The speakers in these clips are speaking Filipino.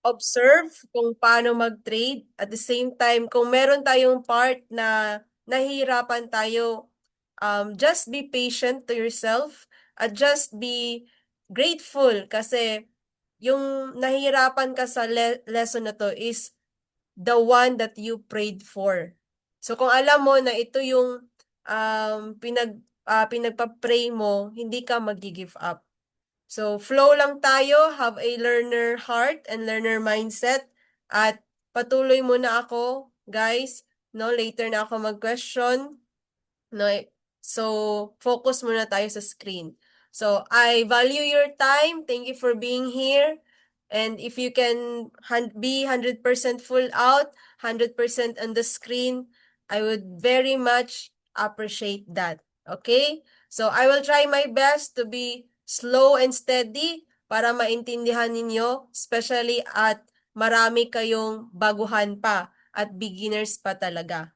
observe kung paano mag-trade. At the same time, kung meron tayong part na nahihirapan tayo, just be patient to yourself at just be grateful kasi yung nahihirapan ka sa lesson na to is the one that you prayed for. So kung alam mo na ito yung pinagpa-pray mo, hindi ka mag-give up. So flow lang tayo, have a learner heart and learner mindset at patuloy muna ako, guys. No, later na ako mag-question. No, so focus muna tayo sa screen. So I value your time. Thank you for being here. And if you can be 100% full out, 100% on the screen, I would very much appreciate that. Okay? So I will try my best to be slow and steady para maintindihan ninyo, especially at marami kayong baguhan pa at beginners pa talaga.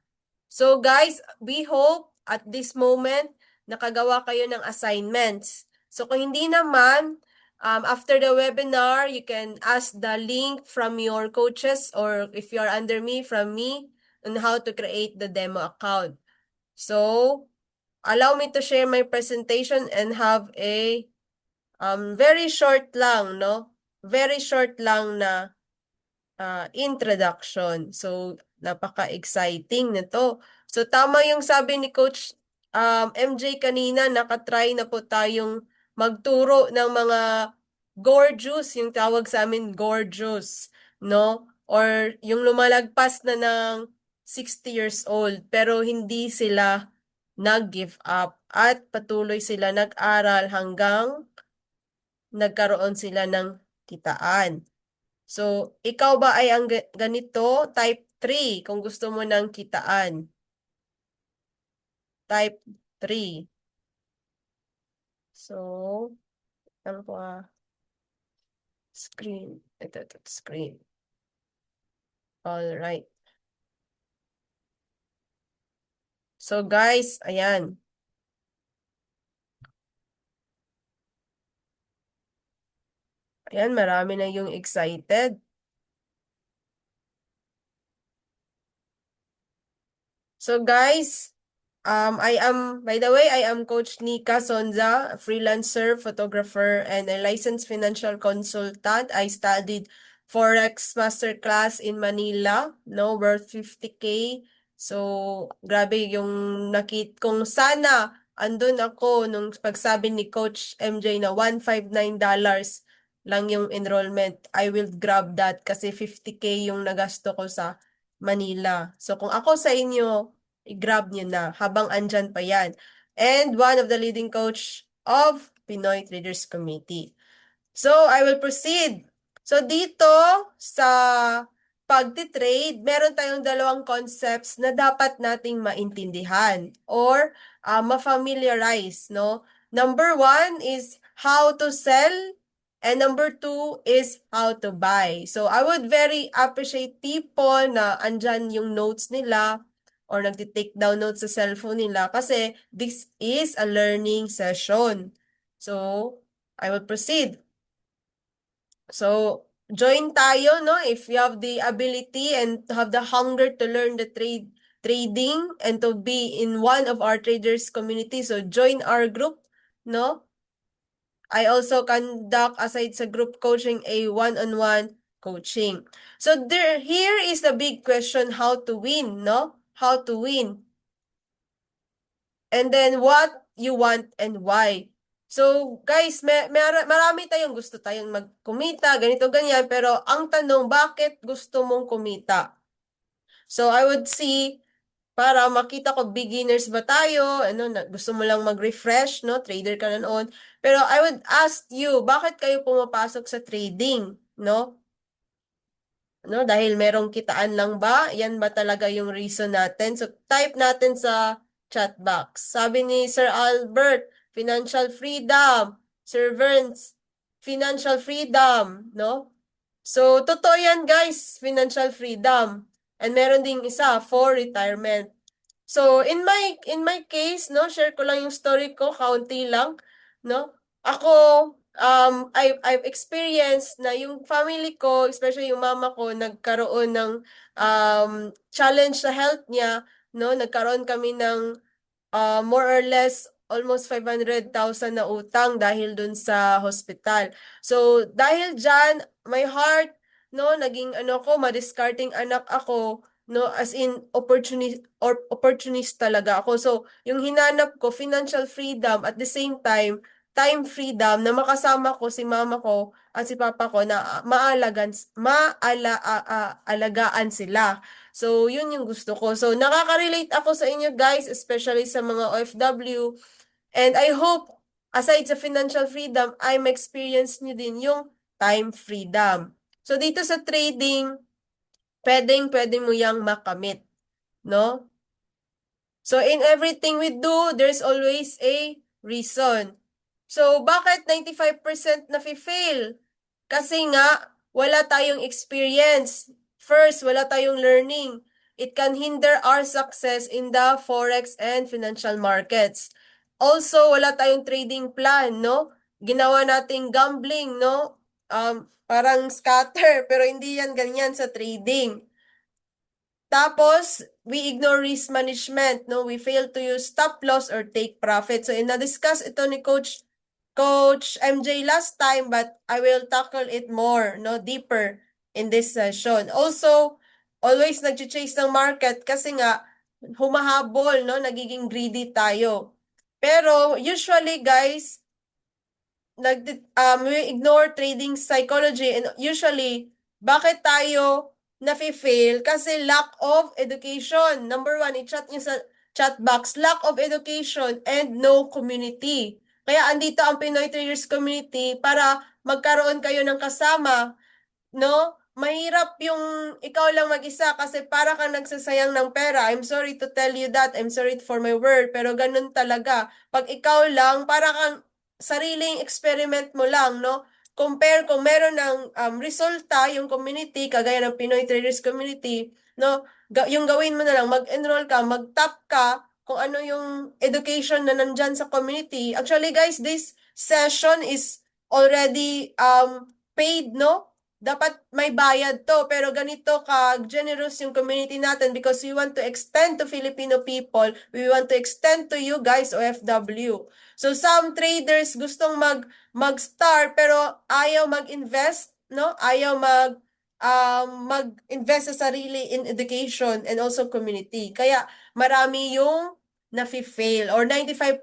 So guys, we hope at this moment nakagawa kayo ng assignments. So kung hindi naman, after the webinar, you can ask the link from your coaches or if you are under me, from me, on how to create the demo account. So, allow me to share my presentation and have a very short lang, no? Very short lang na introduction. So, napaka-exciting nito. So, tama yung sabi ni Coach MJ kanina, nakatry na po tayong magturo ng mga gorgeous, yung tawag sa amin gorgeous, no? Or yung lumalagpas na ng 60 years old, pero hindi sila nag-give up at patuloy sila nag-aral hanggang nagkaroon sila ng kitaan. So, ikaw ba ay ang ganito? Type 3 kung gusto mo ng kitaan. Type 3. So, ano po screen. Ito, screen. All right. So, guys, ayan. Ayan, marami na yung excited. So, guys, by the way, I am Coach Nika Sonza, a freelancer, photographer, and a licensed financial consultant. I studied Forex Masterclass in Manila, no, worth 50K. So, grabe yung kung sana andun ako nung pagsabi ni Coach MJ na $159 lang yung enrollment, I will grab that kasi 50K yung nagasto ko sa Manila. So, kung ako sa inyo, i-grab nyo na habang andyan pa yan. And one of the leading coach of Pinoy Traders Committee. So, I will proceed. So, dito sa pagtitrade, meron tayong dalawang concepts na dapat nating maintindihan or ma-familiarize, no? Number 1 is how to sell and number 2 is how to buy. So, I would very appreciate people na andyan yung notes nila or nagti-take down notes sa cellphone nila kasi this is a learning session. So, I will proceed. So, join tayo, no? If you have the ability and have the hunger to learn the trading and to be in one of our traders community, so join our group, no? I also conduct aside sa group coaching a one-on-one coaching. So here is the big question, how to win, no? How to win. And then what you want and why. So, guys, marami tayong gusto tayong magkumita, ganito, ganyan. Pero ang tanong, bakit gusto mong kumita? So, I would see, para makita ko, beginners ba tayo? Gusto mo lang mag-refresh, no? Trader ka na noon. Pero I would ask you, bakit kayo pumapasok sa trading, no? No, dahil merong kitaan lang ba? Yan ba talaga yung reason natin? So, type natin sa chat box. Sabi ni Sir Albert, financial freedom. Sir Verns, financial freedom, no? So, totoo yan, guys, financial freedom. And meron ding isa, for retirement. So, in my case, no, share ko lang yung story ko, kaunti lang, no? Ako, I've experienced na yung family ko, especially yung mama ko, nagkaroon ng challenge sa health niya, no? Nagkaroon kami ng more or less almost 500,000 na utang dahil dun sa hospital. So, dahil dyan, my heart, no, naging ano ko, madiscarding anak ako, no, as in opportunist talaga ako. So, yung hinanap ko, financial freedom, at the same time, time freedom na makasama ko si mama ko at si papa ko na alagaan sila. So, yun yung gusto ko. So, nakaka-relate ako sa inyo guys, especially sa mga OFW. And I hope, aside sa financial freedom, ay ma-experience nyo din yung time freedom. So, dito sa trading, pwede mo yang makamit, no? So, in everything we do, there's always a reason. So, bakit 95% na-fail? Kasi nga, wala tayong experience. First, wala tayong learning. It can hinder our success in the forex and financial markets. Also, wala tayong trading plan, no? Ginawa nating gambling, no? Parang scatter, pero hindi yan ganyan sa trading. Tapos, we ignore risk management, no? We fail to use stop loss or take profit. So, na-discuss ito ni Coach MJ last time, but I will tackle it more, no, deeper in this session. Also, always nag-chase ng market kasi nga humahabol, no, nagiging greedy tayo. Pero usually, guys, we ignore trading psychology and usually, bakit tayo nafe-fail? Kasi lack of education. Number one, i-chat nyo sa chat box, lack of education and no community. Kaya andito ang Pinoy Traders Community para magkaroon kayo ng kasama, no? Mahirap yung ikaw lang mag-isa kasi para kang nagsasayang ng pera. I'm sorry to tell you that. I'm sorry for my word. Pero ganun talaga. Pag ikaw lang, para kang sariling experiment mo lang, no? Compare kung meron ng resulta, yung community, kagaya ng Pinoy Traders Community, no? Yung gawin mo na lang, mag-enroll ka, mag-top ka, kung ano yung education na nandyan sa community. Actually, guys, this session is already paid, no? Dapat may bayad to, pero ganito ka-generous yung community natin because we want to extend to Filipino people, we want to extend to you guys, OFW. So some traders gustong mag-start pero ayaw mag-invest, no? Ayaw mag-invest sa sarili in education and also community. Kaya marami yung nafi-fail or 95%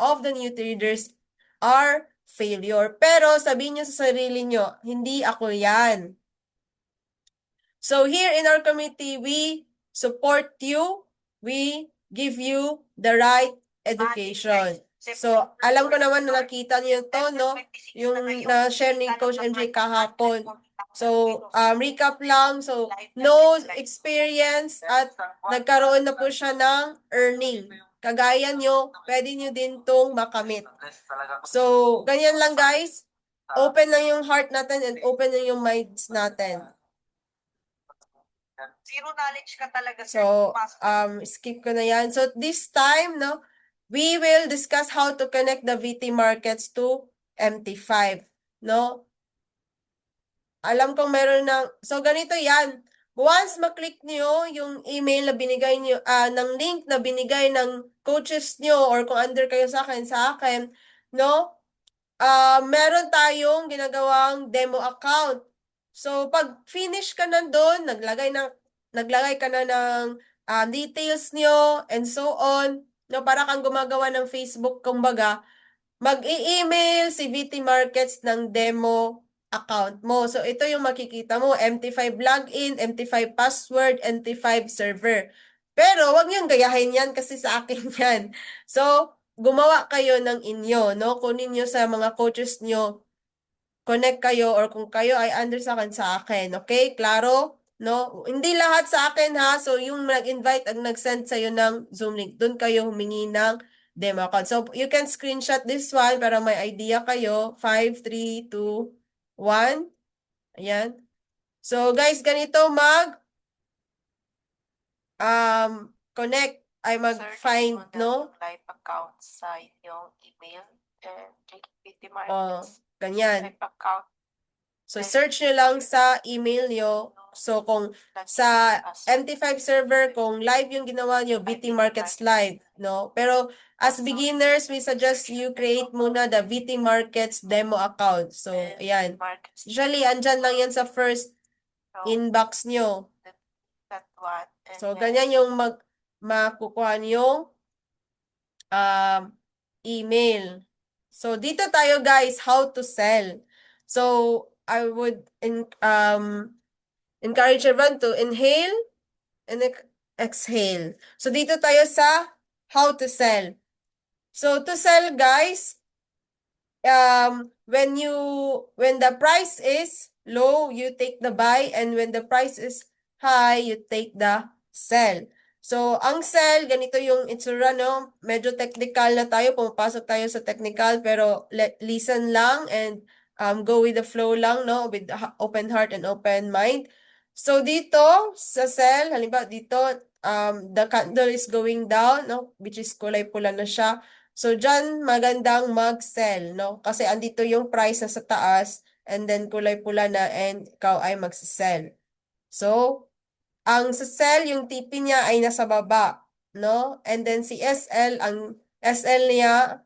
of the new traders are failure. Pero sabihin nyo sa sarili nyo, hindi ako yan. So here in our committee, we support you. We give you the right education. So, alam ko naman na nakita niyo to, no? Yung na-share ni Coach MJ kahapon. So, recap lang. So, no experience at nagkaroon na po siya ng earning. Kagaya nyo, pwede nyo din tong makamit. So, ganyan lang guys. Open lang yung heart natin and open lang yung minds natin. Zero knowledge ka talaga, sir. So, skip ko na yan. So, this time, no, we will discuss how to connect the VT markets to MT5, no? Alam kong meron ng, so ganito yan. Once maklik nyo yung email na binigay nyo, ng link na binigay ng coaches nyo or kung under kayo sa akin, no? Meron tayong ginagawang demo account. So, pag finish ka na doon, naglagay ka na ng details nyo and so on, no, para kang gumagawa ng Facebook, kumbaga, mag-i-email si VT Markets ng demo account mo. So, ito yung makikita mo, MT5 login, MT5 password, MT5 server. Pero, wag niyong gayahin yan kasi sa akin yan. So, gumawa kayo ng inyo, no? Kunin nyo sa mga coaches nyo, connect kayo or kung kayo ay under sa akin, okay? Klaro? No? Hindi lahat sa akin ha. So, yung nag-invite at nag-send sa'yo ng Zoom link, doon kayo humingi ng demo account. So, you can screenshot this one para may idea kayo. 5, 3, 2, 1. Ayan. So, guys, ganito connect ay mag-find, no? Live account sa inyong email and PT Oh, Markets. Ganyan. Type account. So, search nyo lang sa email nyo. So, kung sa MT5 server, kung live yung ginawa nyo, VT Markets Live, no? Pero, as beginners, we suggest you create muna the VT Markets demo account. So, ayan. Usually, andyan lang yan sa first inbox nyo. That one. So, ganyan yung makukuha nyo email. So, dito tayo guys, how to sell. So, I would encourage everyone to inhale and exhale. So, dito tayo sa how to sell. So, to sell guys, when the price is low, you take the buy, and when the price is high, you take the sell. So, ang sell, ganito yung itsura, no? Medyo technical na tayo, pumapasok tayo sa technical, pero listen lang and go with the flow lang, no? With open heart and open mind. So, dito, sa sell, halimbawa dito, the candle is going down, no? Which is kulay pula na siya. So, dyan magandang mag-sell, no? Kasi andito yung price na sa taas, and then kulay pula na, and ikaw ay mag-sell. So, ang sa sell, yung TP niya ay nasa baba, no? And then si SL, ang SL niya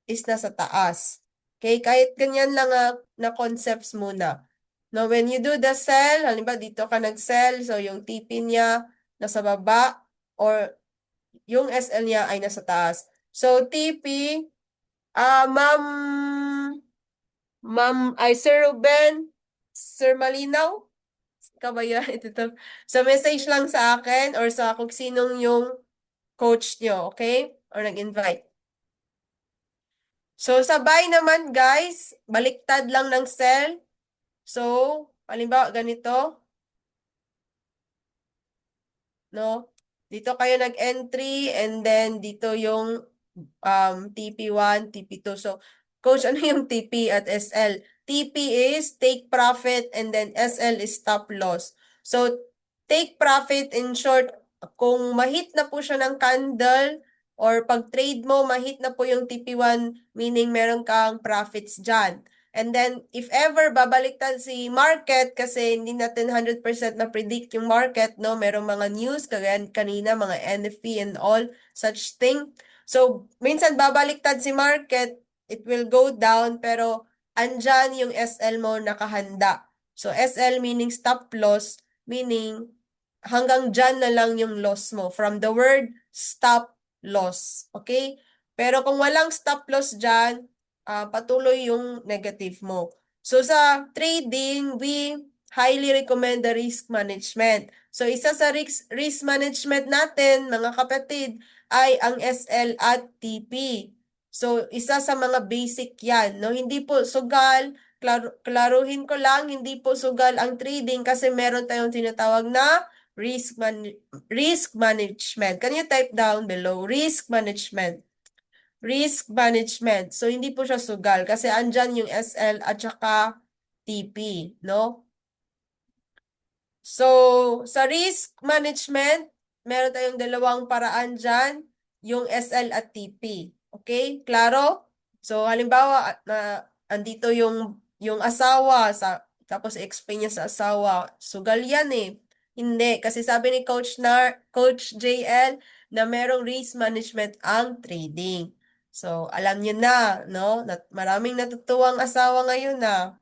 is nasa taas. Okay? Kahit ganyan lang na concepts muna. No, when you do the sell, halimbawa dito ka nag-sell, so yung TP niya nasa baba, or yung SL niya ay nasa taas. So, TP, Sir Ruben, Sir Malinaw, kabayan, ito. So, message lang sa akin or sa kung sinong yung coach nyo, okay? Or nag-invite. So, sa buy naman, guys, baliktad lang ng sell. So, halimbawa, ganito. No? Dito kayo nag-entry, and then dito yung TP1, TP2. So, coach, ano yung TP at SL? TP is take profit, and then SL is stop loss. So, take profit, in short, kung mahit na po siya ng candle, or pag trade mo, mahit na po yung TP1, meaning meron kang profits dyan. And then, if ever babaliktad si market, kasi hindi natin 100% na-predict yung market, no? Merong mga news, kagaya kanina, mga NFP and all, such thing. So, minsan babaliktad si market, it will go down, pero andyan yung SL mo nakahanda. So, SL meaning stop loss, meaning hanggang dyan na lang yung loss mo. From the word stop loss. Okay? Pero kung walang stop loss dyan, patuloy yung negative mo. So, sa trading, we highly recommend the risk management. So, isa sa risk management natin, mga kapatid, ay ang SL at TP. So, isa sa mga basic yan. No? Hindi po sugal, klaruhin ko lang, hindi po sugal ang trading kasi meron tayong tinatawag na risk management. Can you type down below? Risk management. Risk management. So, hindi po siya sugal kasi andyan yung SL at saka TP, no? So, sa risk management, meron tayong dalawang paraan dyan, yung SL at TP. Okay? Klaro? So, halimbawa, andito yung asawa, tapos explain niya sa asawa, sugal yan eh. Hindi, kasi sabi ni Coach JL, na merong risk management ang trading. So, alam niyo na, no? Maraming natutuwang asawa ngayon na.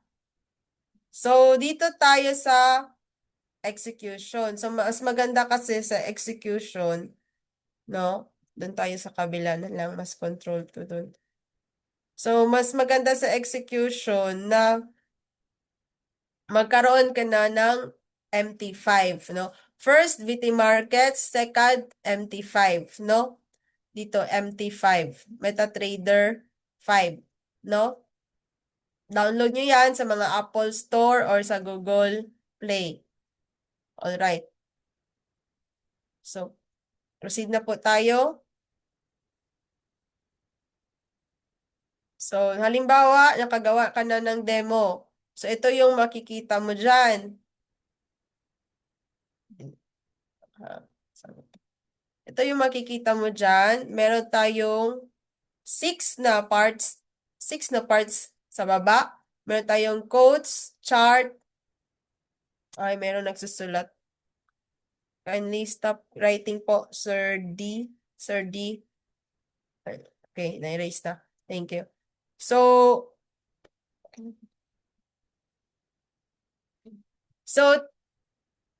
So, dito tayo sa execution. So, mas maganda kasi sa execution, no? Doon tayo sa kabila na lang, mas control to doon. So, mas maganda sa execution na magkaroon ka na ng MT5, no? First, VT Markets. Second, MT5, no? Dito, MT5. MetaTrader 5, no? Download nyo yan sa mga Apple Store or sa Google Play. Alright. So, proceed na po tayo. So, halimbawa, nakagawa ka na ng demo. So, ito yung makikita mo dyan. Ito yung makikita mo dyan. Meron tayong 6 na parts sa baba. Meron tayong quotes, chart. Ay, meron nagsusulat. Kindly stop writing po, Sir D. Sir D. Okay, na-erase na. Thank you. So,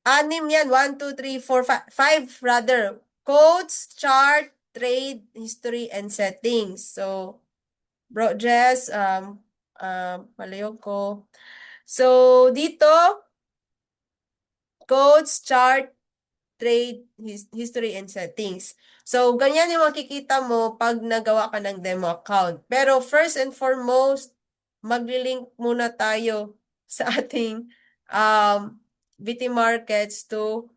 anim yan. 1, 2, 3, 4, 5. 5 rather. Quotes, chart, trade, history, and settings. So, Bro Jess, palayog ko. So, dito, quotes, chart, trade, history, and settings. So, ganyan yung makikita mo pag nagawa ka ng demo account. Pero first and foremost, magli-link muna tayo sa ating VT Markets to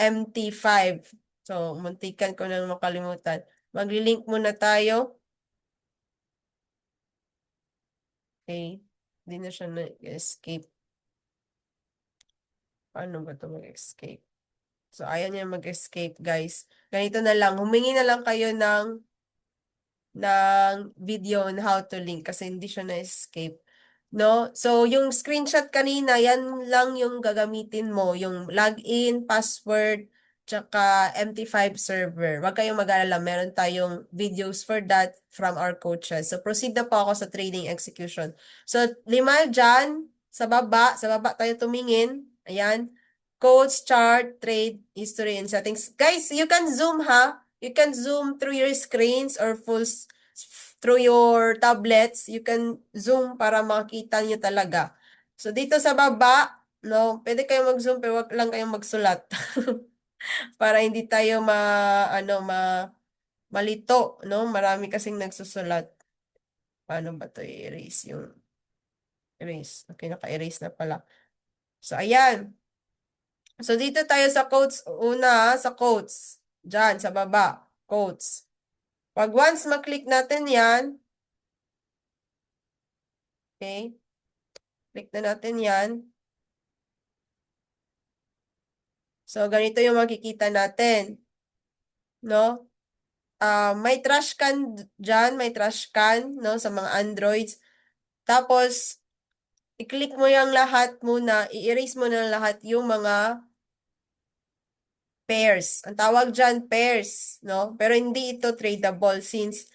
MT5. So, muntikan ko nang makalimutan. Magli-link muna tayo. Okay. Hindi na siya na-escape. Paano ba ito mag-escape? So, ayaw niya mag-escape, guys. Ganito na lang. Humingi na lang kayo ng video on how to link kasi hindi siya na-escape. No? So, yung screenshot kanina, yan lang yung gagamitin mo. Yung login, password, tsaka MT5 server. Huwag kayong mag-alala. Meron tayong videos for that from our coaches. So, proceed na po ako sa trading execution. So, 5 dyan, sa baba tayo tumingin. Ayan. Codes, chart, trade, history, and settings. Guys, you can zoom ha. You can zoom through your screens or through your tablets. You can zoom para makita nyo talaga. So, dito sa baba, no, pwede kayong mag-zoom pero wag lang kayong magsulat. Para hindi tayo malito, no? Marami kasing nagsusulat. Paano ba to i-erase yung erase? Okay, naka-erase na pala. So, ayan. So, dito tayo sa quotes. Una, sa quotes. Diyan, sa baba. Quotes. Pag once maklik natin yan, okay, click na natin yan. So, ganito yung makikita natin. No? May trash can dyan, may trash can, no, sa mga Androids. Tapos, i-click mo yung lahat muna, i-erase mo na lahat yung mga pairs. Ang tawag dyan, pairs, no? Pero hindi ito tradable since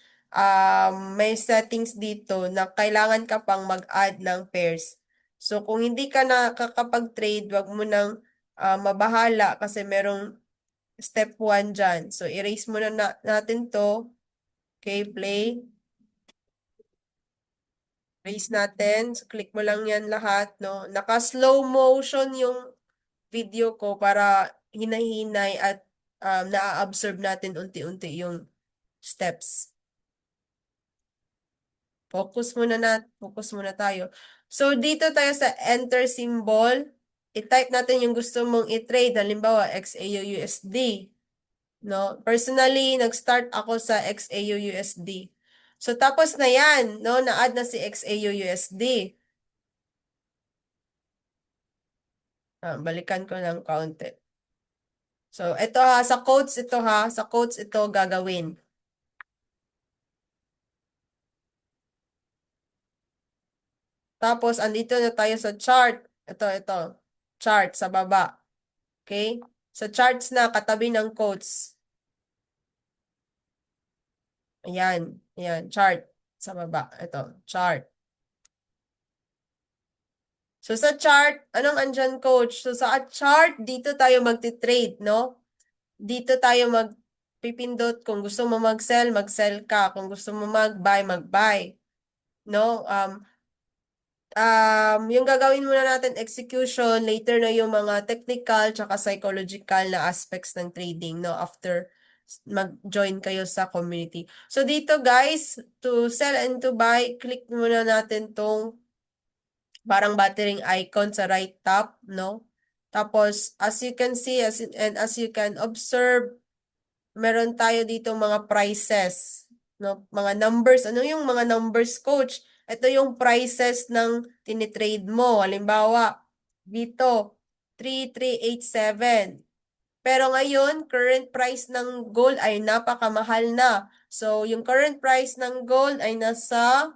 may settings dito na kailangan ka pang mag-add ng pairs. So, kung hindi ka nakakapag-trade, wag mo nang mabahala kasi merong step 1 dyan. So, erase mo na natin to. Okay, play. Erase natin. So, click mo lang yan lahat, no? Naka-slow motion yung video ko para hinahinay at na-absorb natin unti-unti yung steps. Focus muna tayo. So, dito tayo sa enter symbol. I-type natin yung gusto mong i-trade. Halimbawa, XAUUSD. No? Personally, nag-start ako sa XAUUSD. So, tapos na yan. No? Na-add na si XAUUSD. Balikan ko ng kaunti. So, ito ha. Sa quotes ito ha. Sa quotes ito gagawin. Tapos, andito na tayo sa chart. Ito. Chart sa baba. Okay? Sa charts na katabi ng quotes. Ayan. Ayan. Chart sa baba. Ito. Chart. So, sa chart, anong andyan, coach? So, sa chart, dito tayo magti-trade, no? Dito tayo magpipindot. Kung gusto mo mag-sell, mag-sell ka. Kung gusto mo mag-buy, mag-buy. No? Yung gagawin muna natin execution, later na yung mga technical tsaka psychological na aspects ng trading, no, after mag-join kayo sa community. So dito guys, to sell and to buy, click muna natin tong parang battering icon sa right top, no? Tapos as you can see and as you can observe, meron tayo dito mga prices, no? Mga numbers. Ano yung mga numbers, coach? Ito yung prices ng tinitrade mo. Halimbawa, dito, 3387. Pero ngayon, current price ng gold ay napakamahal na. So, yung current price ng gold ay nasa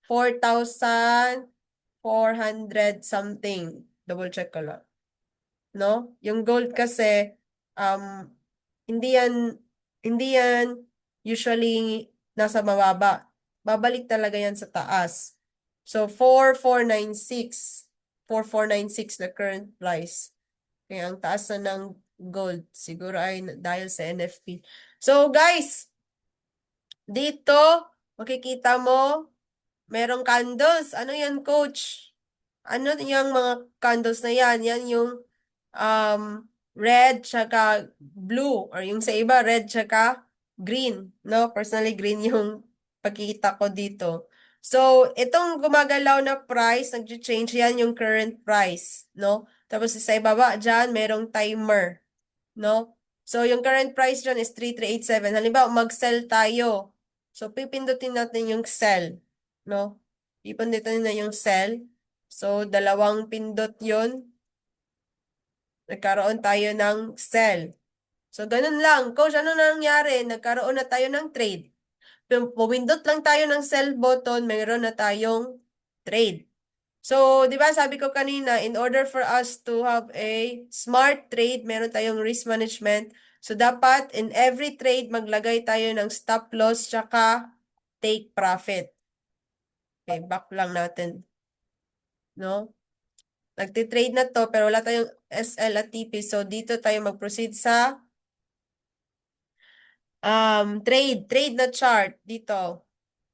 4,400 something. Double check ko lang. No? Yung gold kasi, um, hindi yan, hindi yan usually nasa mababa. Babalik talaga yan sa taas. So, 4,496. 4,496 na current price. Kaya ang taas na ng gold. Siguro ay dahil sa NFP. So, guys, dito, makikita mo, merong candles. Ano yan, coach? Ano yung mga candles na yan? Yan yung um, red tsaka blue. Or yung sa iba, red tsaka green. No? Personally, green yung pagkikita ko dito. So, itong gumagalaw na price, nag-change yan yung current price. No? Tapos sa ibaba, dyan, merong timer. No? So, yung current price dyan is 3,387. Halimbawa, mag-sell tayo. So, pipindutin natin yung sell. No? Pipindutin na yung sell. So, dalawang pindot yun. Nagkaroon tayo ng sell. So, ganun lang. Coach, ano na nangyari? Nagkaroon na tayo ng trade. Pumindot lang tayo ng sell button, mayroon na tayong trade. So, di ba sabi ko kanina, in order for us to have a smart trade, meron tayong risk management. So, dapat in every trade, maglagay tayo ng stop loss tsaka take profit. Okay, back lang natin. No? Nagtitrade na to, pero wala tayong SL at TP. So, dito tayo mag-proceed sa trade na chart. Dito.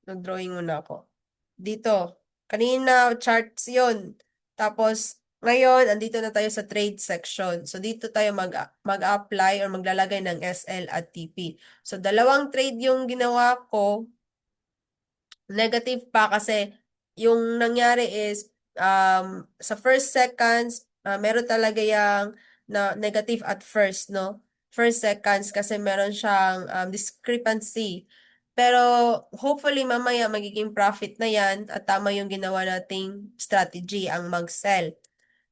Nag-drawing muna ako. Dito. Kanina, charts yun. Tapos, ngayon, andito na tayo sa trade section. So, dito tayo mag-apply or maglalagay ng SL at TP. So, dalawang trade yung ginawa ko. Negative pa kasi yung nangyari is sa first seconds, meron talaga yung na negative at first, no? First seconds kasi meron siyang discrepancy. Pero hopefully mamaya magiging profit na yan at tama yung ginawa nating strategy ang mag-sell.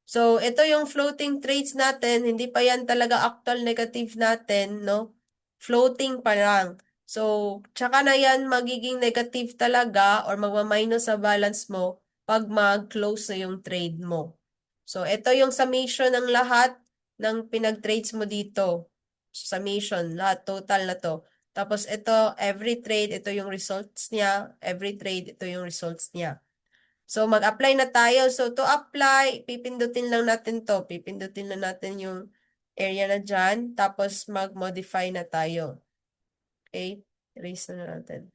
So, ito yung floating trades natin. Hindi pa yan talaga actual negative natin, no? Floating pa lang. So, tsaka na yan magiging negative talaga or magmaminus sa balance mo pag mag-close na yung trade mo. So, ito yung summation ng lahat ng pinag-trades mo dito. Summation, lahat, total na to. Tapos ito, every trade, ito yung results niya. Every trade, ito yung results niya. So, mag-apply na tayo. So, to apply, pipindutin lang natin to. Pipindutin lang natin yung area na dyan. Tapos, mag-modify na tayo. Okay? Erase na natin.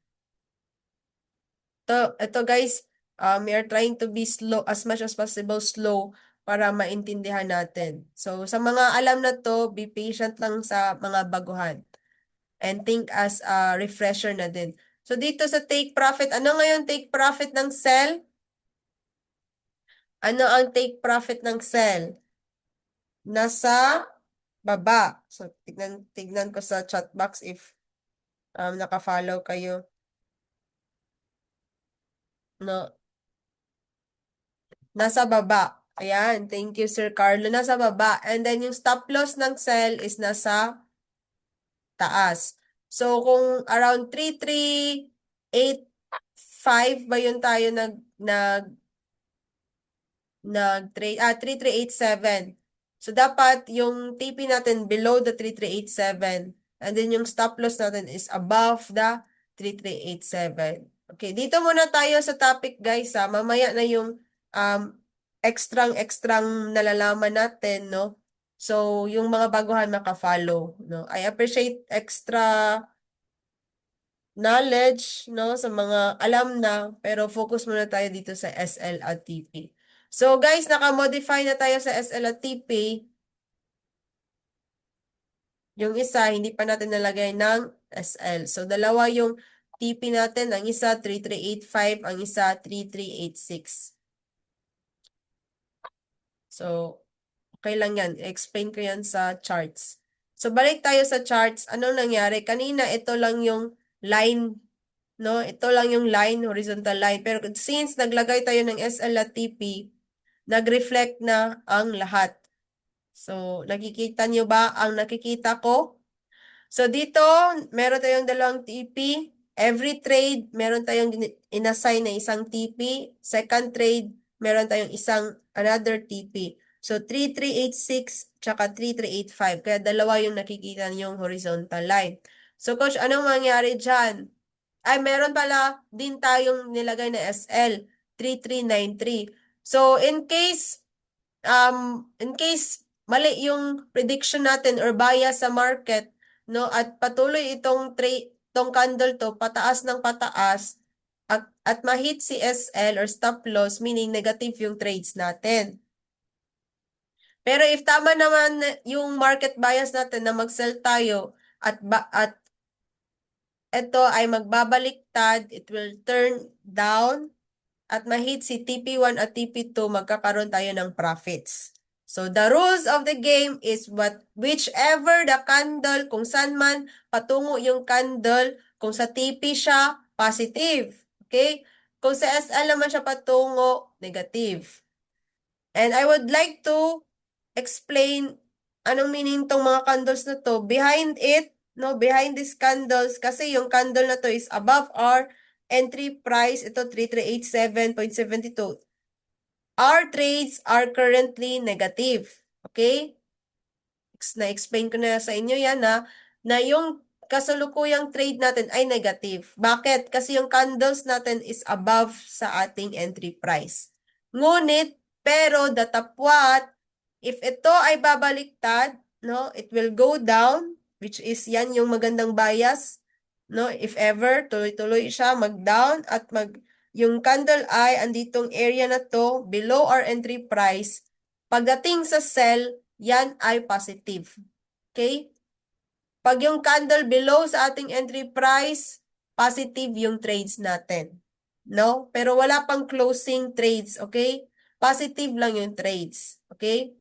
Ito guys, we are trying to be slow, as much as possible slow para maintindihan natin. So, sa mga alam na to, be patient lang sa mga baguhan. And think as a refresher na din. So, dito sa take profit, ano ngayon take profit ng sell? Ano ang take profit ng sell? Nasa baba. So, tignan ko sa chat box if naka-follow kayo. No. Nasa baba. Ayan, thank you Sir Carlo. Nasa baba. And then yung stop loss ng sell is nasa taas. So, kung around 3,385 ba yun tayo nag-trade, 3,387. So, dapat yung TP natin below the 3,387. And then yung stop loss natin is above the 3,387. Okay, dito muna tayo sa topic guys ha. Mamaya na yung extrang nalalaman natin, no? So, yung mga baguhan maka-follow, no? I appreciate extra knowledge, no? Sa mga alam na, pero focus muna tayo dito sa SL at TP. So guys, naka-modify na tayo sa SL at TP. Yung isa, hindi pa natin nalagay ng SL. So dalawa yung TP natin. Ang isa, 3,385. Ang isa, 3,386. So, okay lang yan. Explain ko yan sa charts. So, balik tayo sa charts. Anong nangyari? Kanina, ito lang yung line, no? Ito lang yung line, horizontal line. Pero since naglagay tayo ng SL at TP, nag-reflect na ang lahat. So, nakikita nyo ba ang nakikita ko? So, dito, meron tayong dalawang TP. every trade, meron tayong inassign na isang TP. Second trade, meron tayong another TP. So, 3386 tsaka 3385. Kaya dalawa yung nakikita niyong horizontal line. So, Coach, anong mangyari dyan? Ay, meron pala din tayong nilagay na SL, 3393. So, in case mali yung prediction natin or bias sa market, no, at patuloy itong candle to pataas ng pataas at ma-hit si SL or stop loss, meaning negative yung trades natin. Pero if tama naman yung market bias natin na mag-sell tayo at ito ay magbabaliktad, it will turn down at ma-hit si TP1 at TP2, magkakaroon tayo ng profits. So, the rules of the game is whichever the candle, kung saan man patungo yung candle, kung sa TP siya, positive. Okay? Kung sa SL naman siya patungo, negative. And I would like to explain anong meaning tong mga candles na to. Behind it, no, behind these candles, kasi yung candle na to is above our entry price, ito 3387.72. Our trades are currently negative. Okay? Na-explain ko na sa inyo yan na yung kasalukuyang trade natin ay negative. Bakit? Kasi yung candles natin is above sa ating entry price. Ngunit, pero datapwat, if ito ay babaliktad, no, it will go down, which is yan yung magandang bias, no, if ever, tuloy-tuloy siya, mag-down at yung candle ay anditong area na to, below our entry price, pagdating sa sell, yan ay positive. Okay? Pag yung candle below sa ating entry price, positive yung trades natin. No? Pero wala pang closing trades, okay? Positive lang yung trades, okay?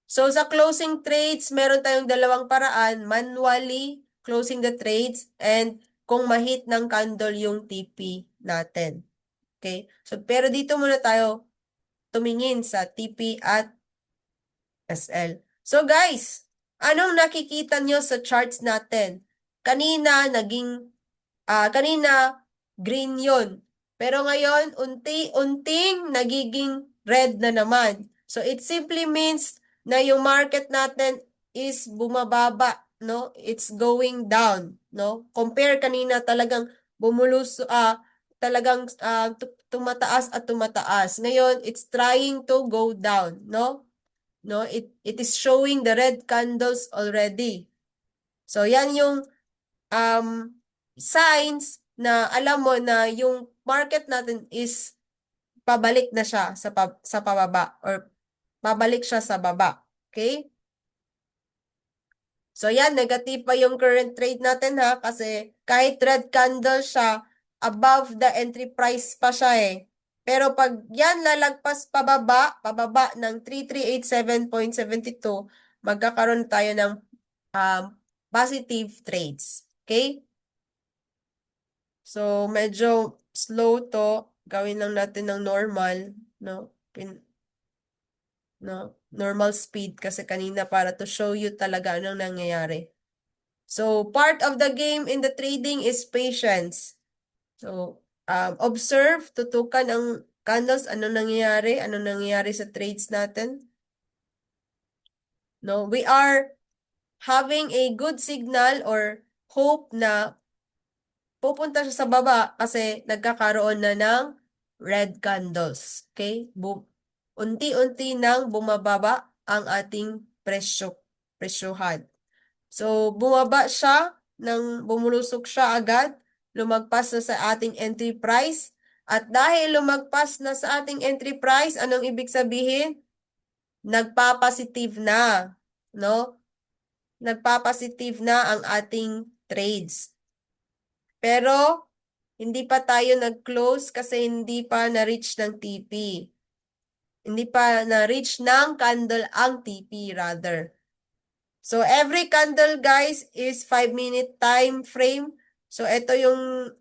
So, sa closing trades, meron tayong dalawang paraan, manually closing the trades and kung ma-hit ng candle yung TP natin. Okay? So, pero dito muna tayo tumingin sa TP at SL. So guys, anong nakikita nyo sa charts natin? Kanina green yon. Pero ngayon, unti-unting nagiging red na naman. So it simply means na yung market natin is bumababa, no? It's going down, no? Compare kanina talagang tumataas at tumataas. Ngayon, it's trying to go down, no? No, it is showing the red candles already. So yan yung signs na alam mo na yung market natin is pabalik na siya sa pababa or pabalik siya sa baba. Okay? So yan, negative pa yung current trade natin ha kasi kahit red candle siya, above the entry price pa siya eh. Pero pag yan lalagpas pababa ng 3387.72, magkakaroon tayo ng positive trades. Okay? So, medyo slow to. Gawin lang natin ng normal, no? Normal speed kasi kanina para to show you talaga anong nangyayari. So, part of the game in the trading is patience. So, observe, tutukan ang candles, anong nangyayari sa trades natin. No, we are having a good signal or hope na pupunta siya sa baba kasi nagkakaroon na ng red candles. Okay? Unti-unti nang bumababa ang ating presyohan. So, bumaba siya, nang bumulusok siya agad, lumagpas na sa ating entry price. At dahil lumagpas na sa ating entry price, anong ibig sabihin? Nagpa-positive na, no? Nagpa-positive na ang ating trades. Pero, hindi pa tayo nag-close kasi hindi pa na-reach ng TP. Hindi pa na-reach ng candle ang TP rather. So, every candle, guys, is 5-minute time frame. So, ito yung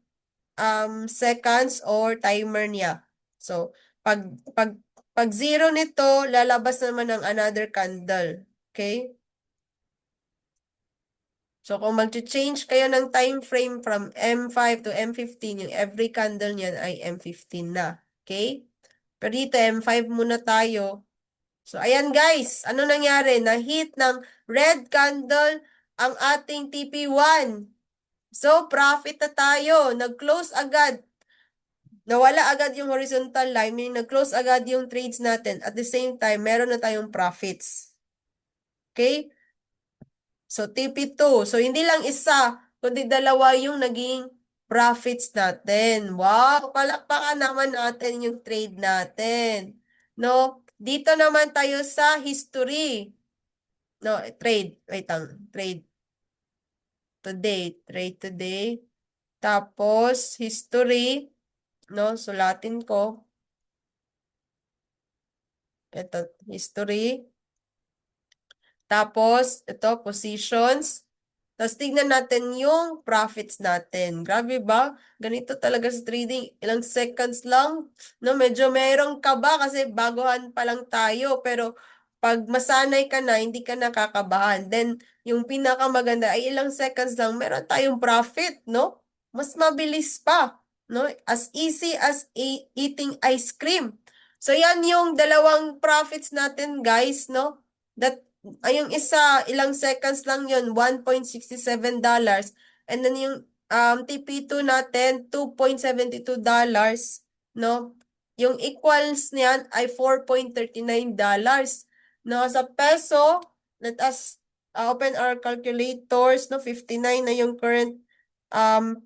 seconds or timer niya. So, pag zero nito, lalabas naman ng another candle. Okay? So, kung mag-change kayo ng time frame from M5 to M15, yung every candle niyan ay M15 na. Okay? Pero dito, M5 muna tayo. So, ayan guys, ano nangyari? Na-hit ng red candle ang ating TP1. So, profit na tayo. Nag-close agad. Nawala agad yung horizontal line, meaning nag-close agad yung trades natin. At the same time, meron na tayong profits. Okay? So, TP2. So, hindi lang isa, kundi dalawa yung naging profits natin. Wow! Palakpakan naman natin yung trade natin. No? Dito naman tayo sa history. No, trade. Wait lang. Trade today. Trade today. Tapos, history. No, sulatin ko. Ito, history. Tapos, ito, positions. Tapos, tignan natin yung profits natin. Grabe ba? Ganito talaga sa trading. Ilang seconds lang. No, medyo merong kaba kasi baguhan pa lang tayo. Pero, pag masanay ka na, hindi ka nakakabahan. Then, yung pinakamaganda ay ilang seconds lang, meron tayong profit, no? Mas mabilis pa, no? As easy as eating ice cream. So, yan yung dalawang profits natin, guys, no? That ay, yung isa, ilang seconds lang yun, $1.67. And then yung TP2 natin, $2.72, no? Yung equals niyan ay $4.39. No, sa peso, let us open our calculators, no? 59 na yung current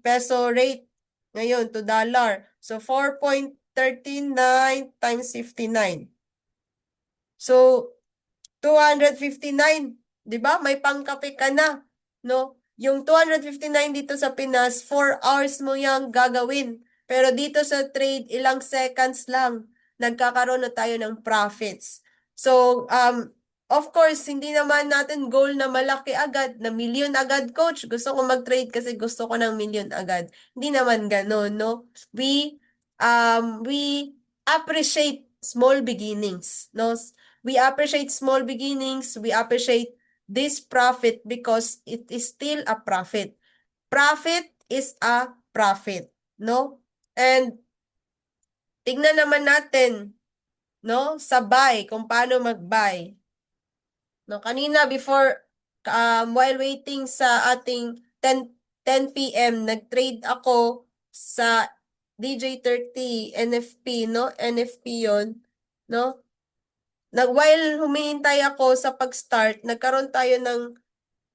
peso rate ngayon to dollar. So, 4.39 times 59. So, 259, 'di ba? May pangkape ka na, no? Yung 259 dito sa Pinas, 4 hours mo yang gagawin. Pero dito sa trade, ilang seconds lang, nagkakaroon na tayo ng profits. So, of course, hindi naman natin goal na malaki agad, na million agad, coach. Gusto ko mag-trade kasi gusto ko ng million agad. Hindi naman ganun, no? We appreciate small beginnings, no? We appreciate small beginnings. We appreciate this profit because it is still a profit. Profit is a profit, no? And tignan naman natin, no, sa buy, kung paano mag-buy. No, kanina before, while waiting sa ating 10 p.m., nag-trade ako sa DJ30 NFP, no? NFP yon, no? While humihintay ako sa pag-start, nagkaroon tayo ng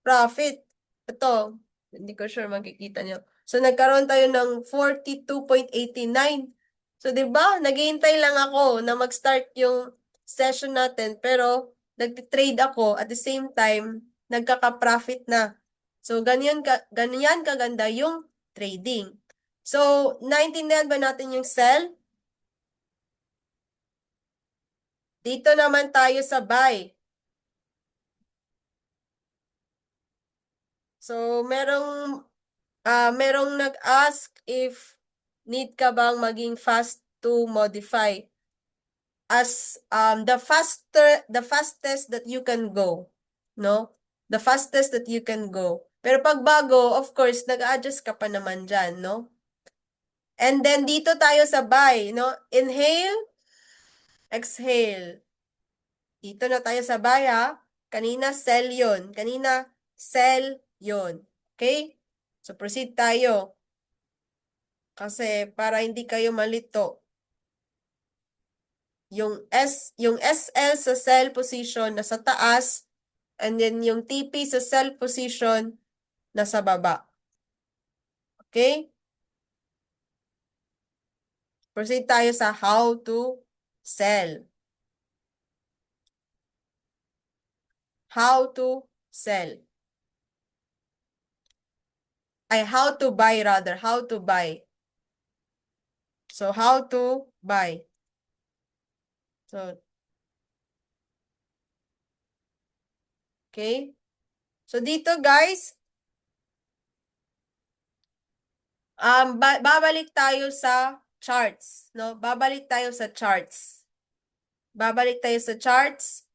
profit. Ito, hindi ko sure makikita nyo. So, nagkaroon tayo ng 42.89. So, di ba? Naghihintay lang ako na mag-start yung session natin, pero nag-trade ako at the same time, nagkaka-profit na. So, ganyan kaganda yung trading. So, naintindihan ba natin yung sell? Dito naman tayo sa buy. So, merong nag-ask if need ka bang maging fast to modify as the fastest that you can go, no? The fastest that you can go. Pero pag bago, of course, nag-adjust ka pa naman dyan, no? And then dito tayo sa buy, no? Inhale, exhale. Dito na tayo sa buy, ha? Kanina sell yun. Kanina sell yun. Okay? So proceed tayo. Kasi para hindi kayo malito, yung SL sa sell position nasa taas, and then yung TP sa sell position nasa baba. Okay? Proceed tayo sa how to sell. How to sell. Ay, how to buy rather. How to buy. So, how to buy. So, okay? So, dito guys, babalik tayo sa charts, no? Babalik tayo sa charts. Babalik tayo sa charts.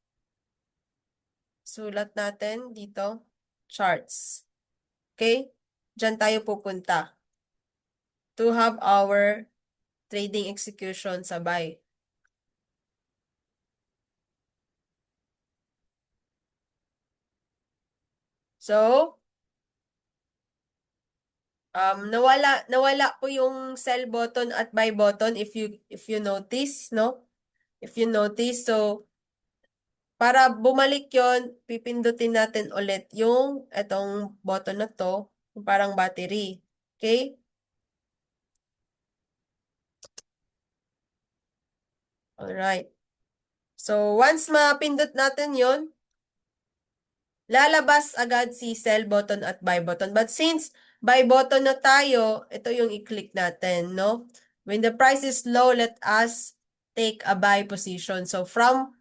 Sulat natin dito, charts. Okay? Diyan tayo pupunta to have our trading execution sa buy. So, nawala po yung sell button at buy button if you notice, no? If you notice, so para bumalik yon, pipindutin natin ulit yung etong button na to, yung parang battery. Okay? Alright. So, once mapindot natin yon, lalabas agad si sell button at buy button. But since buy button na tayo, ito yung i-click natin, no? When the price is low, let us take a buy position. So from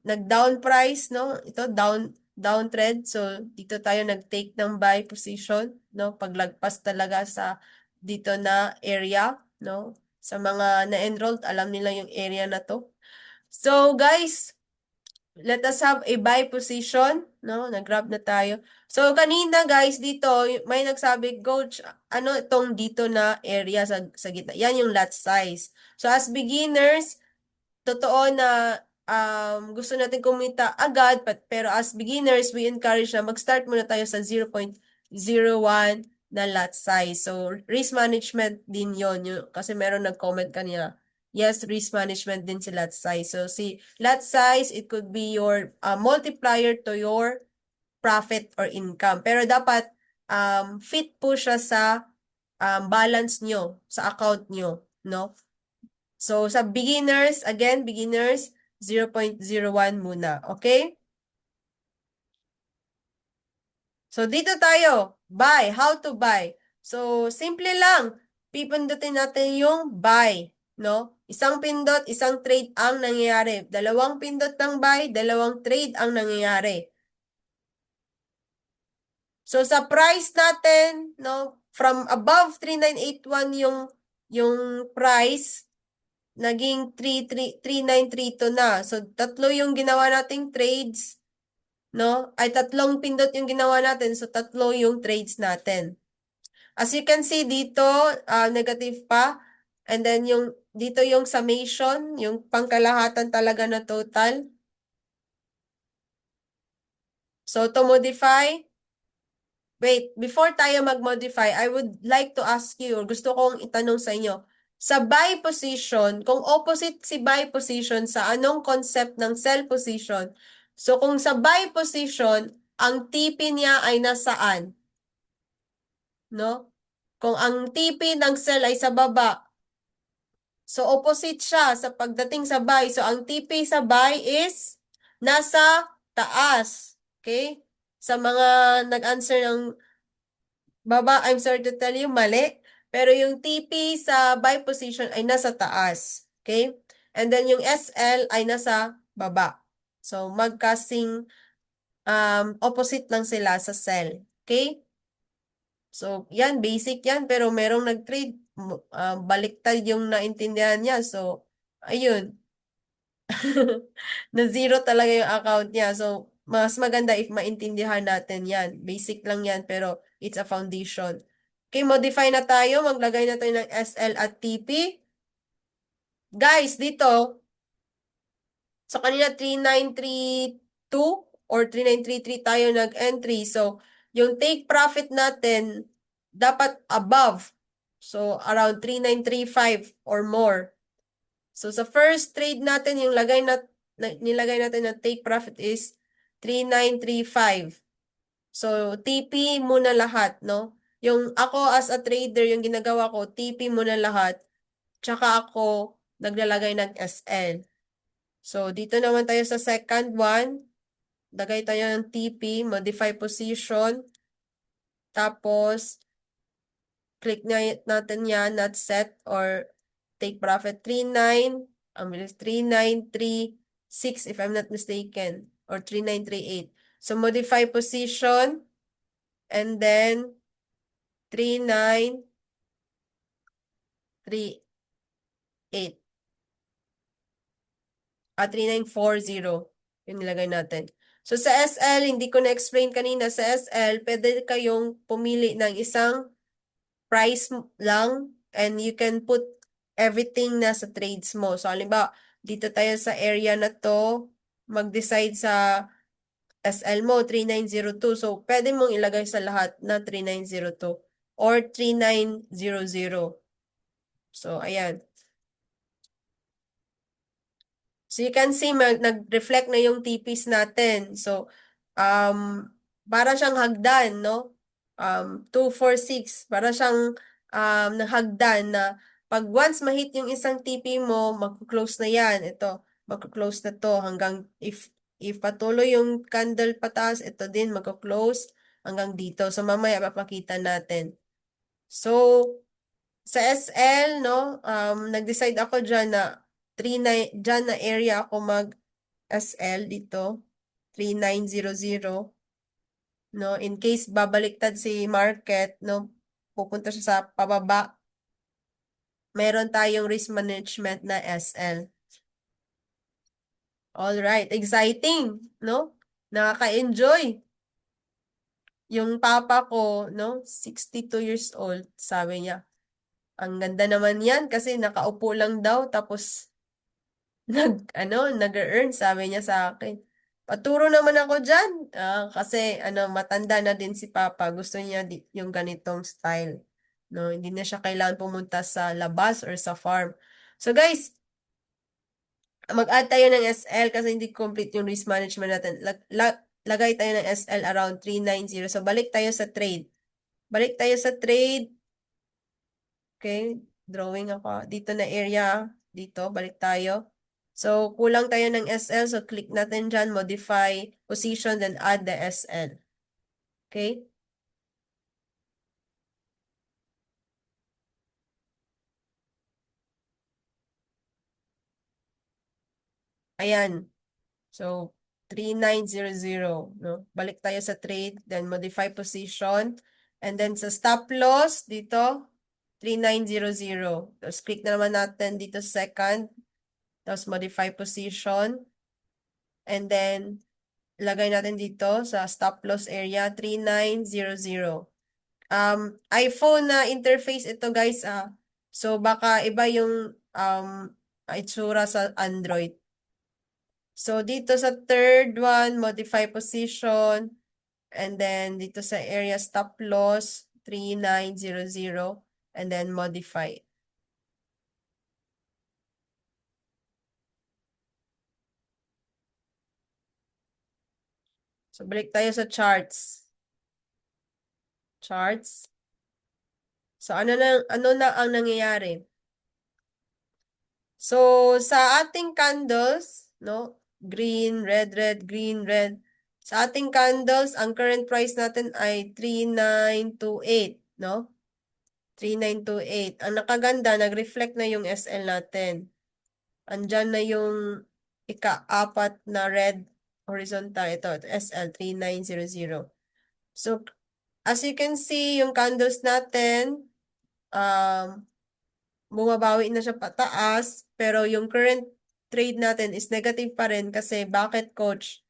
nag-down price, no? Ito down trend. So dito tayo nag-take ng buy position, no? Paglagpas talaga sa dito na area, no? Sa mga na-enrolled, alam nila yung area na to. So guys, let us have a buy position, no? Nag-grab na tayo. So, kanina guys, dito, may nagsabi, coach, ano itong dito na area sa gitna? Yan yung lot size. So, as beginners, totoo na gusto natin kumita agad, pero as beginners, we encourage na mag-start muna tayo sa 0.01 na lot size. So, risk management din yon, kasi meron nag-comment kanina. Yes, risk management din si lot size. So, si lot size, it could be your multiplier to your profit or income. Pero dapat fit po siya sa balance nyo, sa account nyo, no? So, sa beginners, again, beginners, 0.01 muna, okay? So, dito tayo, buy, how to buy. So, simple lang, pipindutin natin yung buy, no? Isang pindot, isang trade ang nangyayari. Dalawang pindot ng buy, dalawang trade ang nangyayari. So, sa price natin, no, from above 3981 yung price, naging 3932 na. So, tatlo yung ginawa nating trades, no? Ay, tatlong pindot yung ginawa natin. So, tatlo yung trades natin. As you can see dito, negative pa. And then, dito yung summation, yung pangkalahatan talaga na total. So, to modify, wait, before tayo mag-modify, I would like to ask you, or gusto kong itanong sa inyo, sa buy position, kung opposite si buy position sa anong concept ng sell position, so kung sa buy position, ang TP niya ay nasaan? No? Kung ang TP ng sell ay sa baba, so opposite siya sa pagdating sa buy. So ang TP sa buy is nasa taas. Okay? Sa mga nag-answer ng baba, I'm sorry to tell you, mali. Pero yung TP sa buy position ay nasa taas. Okay? And then yung SL ay nasa baba. So, magkasing opposite lang sila sa sell. Okay? So, yan, basic yan. Pero merong nag-trade, baliktad yung naintindihan niya. So, ayun. Na zero talaga yung account niya. So, mas maganda if maintindihan natin yan. Basic lang yan, pero it's a foundation. Okay, modify na tayo. Maglagay na tayo ng SL at TP. Guys, dito, so kanina 3932 or 3933 tayo nag-entry. So, yung take profit natin, dapat above. So, around 3935 or more. So, sa first trade natin, yung nilagay natin na take profit is 3935. So, TP muna lahat, no? Yung ako as a trader, yung ginagawa ko, TP muna lahat. Tsaka ako naglalagay ng SL. So, dito naman tayo sa second one. Lagay tayo ng TP, modify position. Tapos, click natin yan, not set or take profit 39. Ang bilis 3936 if I'm not mistaken. Or 3938. So, modify position. And then, 3938. 3940. Yung nilagay natin. So sa SL, hindi ko na-explain kanina, sa SL, pwede kayong pumili ng isang price lang and you can put everything na sa trades mo. So halimbawa, dito tayo sa area na to, mag-decide sa SL mo, 3902. So pwede mong ilagay sa lahat na 3902 or 3900. So ayan. So you can see nag-reflect na yung TPs natin. So para siyang hagdan, no? 246, para siyang hagdan na pag once ma-hit yung isang TP mo, mag-close na yan. Ito, mag-close na to hanggang if patuloy yung candle pataas, ito din mag-close hanggang dito. So mamaya papakita natin. So sa SL, no, nag-decide ako dyan na 39, dyan na area ako mag-SL dito, 3900, no, in case babaliktad si market, no, pupunta siya sa pababa, meron tayong risk management na SL. Alright, exciting, no? Nakaka-enjoy. Yung papa ko, no, 62 years old, sabi niya, ang ganda naman yan kasi nakaupo lang daw tapos nag-earn, sabi niya sa akin. Paturo naman ako dyan. Kasi, matanda na din si Papa. Gusto niya yung ganitong style. No, hindi na siya kailangan pumunta sa labas or sa farm. So, guys, mag-add tayo ng SL kasi hindi complete yung risk management natin. Lagay tayo ng SL around 390. So, balik tayo sa trade. Balik tayo sa trade. Okay, drawing ako. Dito na area. Dito, balik tayo. So, kulang tayo ng SL. So, click natin dyan, modify position, then add the SL. Okay? Ayan. So, 3900. No? Balik tayo sa trade, then modify position. And then sa stop loss, dito, 3900. Tapos, click na naman natin dito second. Tapos, modify position. And then, lagay natin dito sa stop loss area, 3900. iPhone na interface ito guys. So baka iba yung itsura sa Android. So dito sa third one, modify position. And then dito sa area stop loss, 3900. And then modify. So balik tayo sa charts. Charts. So ano na ang nangyayari? So, sa ating candles, no? Green, red, red, green, red. Sa ating candles, ang current price natin ay 3928, no? 3928. Ang nakaganda, nag-reflect na yung SL natin. Andyan na yung ika-apat na red horizontal. Ito, SL 3900. So, as you can see, yung candles natin, bumabawi na siya pataas, pero yung current trade natin is negative pa rin kasi bakit, coach?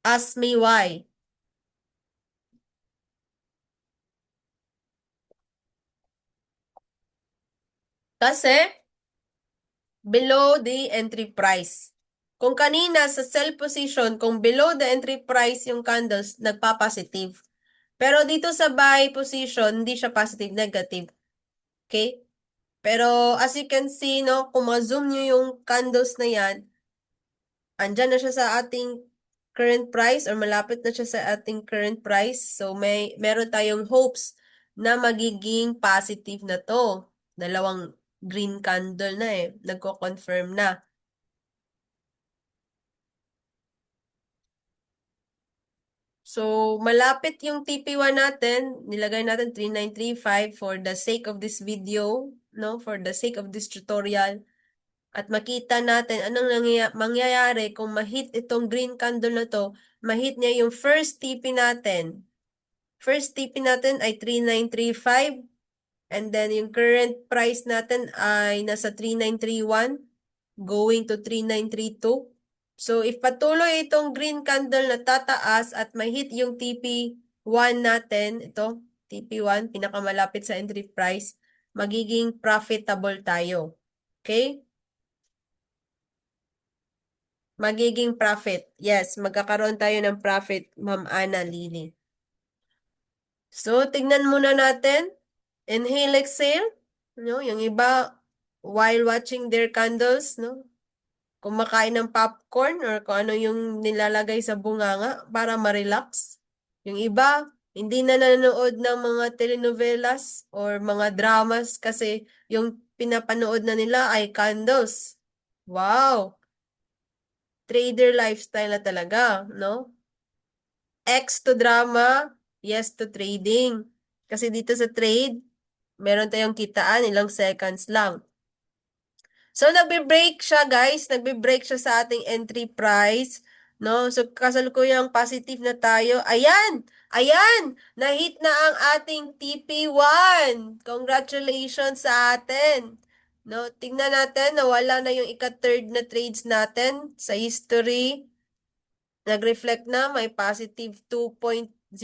Ask me why. Kasi below the entry price. Kung kanina sa sell position, kung below the entry price yung candles, nagpa-positive. Pero dito sa buy position, hindi siya positive, negative. Okay? Pero as you can see, no, kung ma-zoom nyo yung candles na yan, andyan na siya sa ating current price or malapit na siya sa ating current price. So meron tayong hopes na magiging positive na to. Dalawang green candle na nagko-confirm na. So, malapit yung TP1 natin. Nilagay natin 3935 for the sake of this video, no? For the sake of this tutorial. At makita natin anong mangyayari kung ma-hit itong green candle na to, ma-hit niya yung first TP natin. First TP natin ay 3935 and then yung current price natin ay nasa 3931 going to 3932. So, if patuloy itong green candle na tataas at may hit yung TP1 natin, ito, TP1, pinakamalapit sa entry price, magiging profitable tayo. Okay? Magiging profit. Yes, magkakaroon tayo ng profit, Ma'am Ana Lily. So, tignan muna natin. Inhale, exhale. No, yung iba, while watching their candles, no? Kumakain ng popcorn or kung ano yung nilalagay sa bunganga para ma-relax. Yung iba, hindi na nanonood ng mga telenovelas or mga dramas kasi yung pinapanood na nila ay candles. Wow! Trader lifestyle na talaga, no? X to drama, yes to trading. Kasi dito sa trade, meron tayong kitaan, ilang seconds lang. So, nagbe-break siya, guys. Nagbe-break siya sa ating entry price. No? So, kasalukuyang positive na tayo. Ayan! Ayan! Na-hit na ang ating TP1. Congratulations sa atin. No? Tingnan natin, nawala na yung ika-third na trades natin sa history. Nag-reflect na, may positive 2.07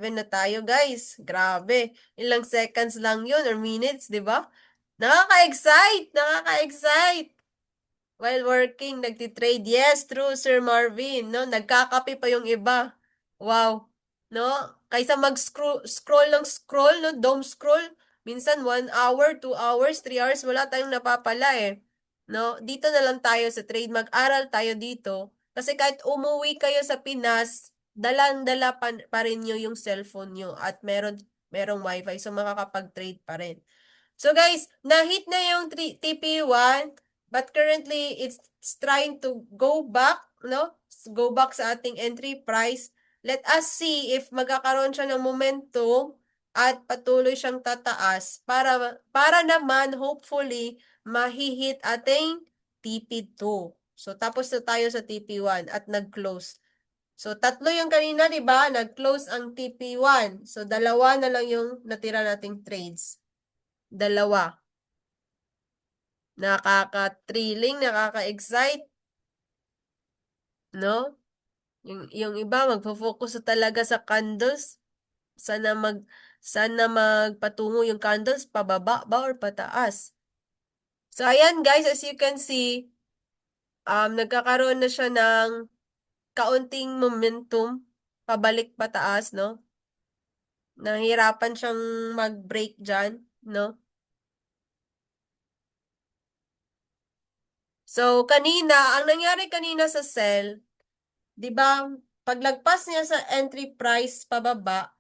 na tayo, guys. Grabe. Ilang seconds lang yun or minutes, di ba? Nakaka-excite! Nakaka-excite! While working, nagtitrade. Yes, true, Sir Marvin. No? Nagkakape pa yung iba. Wow. No? Kaysa mag-scroll scroll ng scroll, no? Dome scroll. Minsan 1 hour, 2 hours, 3 hours, wala tayong napapala eh. No? Dito na lang tayo sa trade. Mag-aral tayo dito. Kasi kahit umuwi kayo sa Pinas, dalang-dala pa rin nyo yung cellphone nyo at merong wifi. So, makakapag-trade pa rin. So guys, na-hit na yung TP1, but currently it's trying to go back, no? Go back sa ating entry price. Let us see if magkakaroon siya ng momentum at patuloy siyang tataas para naman hopefully mahihit ating TP2. So tapos na tayo sa TP1 at nag-close. So tatlo yung kanina, 'di ba? Nag-close ang TP1. So dalawa na lang yung natira nating trades. Dalawa. Nakaka-thrilling, nakaka-excite, no? Yung iba, magfo-focus talaga sa candles. Sana sana magpatungo yung candles, pababa ba or pataas. So, ayan guys, as you can see, nagkakaroon na siya ng kaunting momentum, pabalik pataas, no? Nahihirapan siyang mag-break dyan, no? So, kanina, ang nangyari kanina sa sell, 'di ba? Paglagpas niya sa entry price pababa,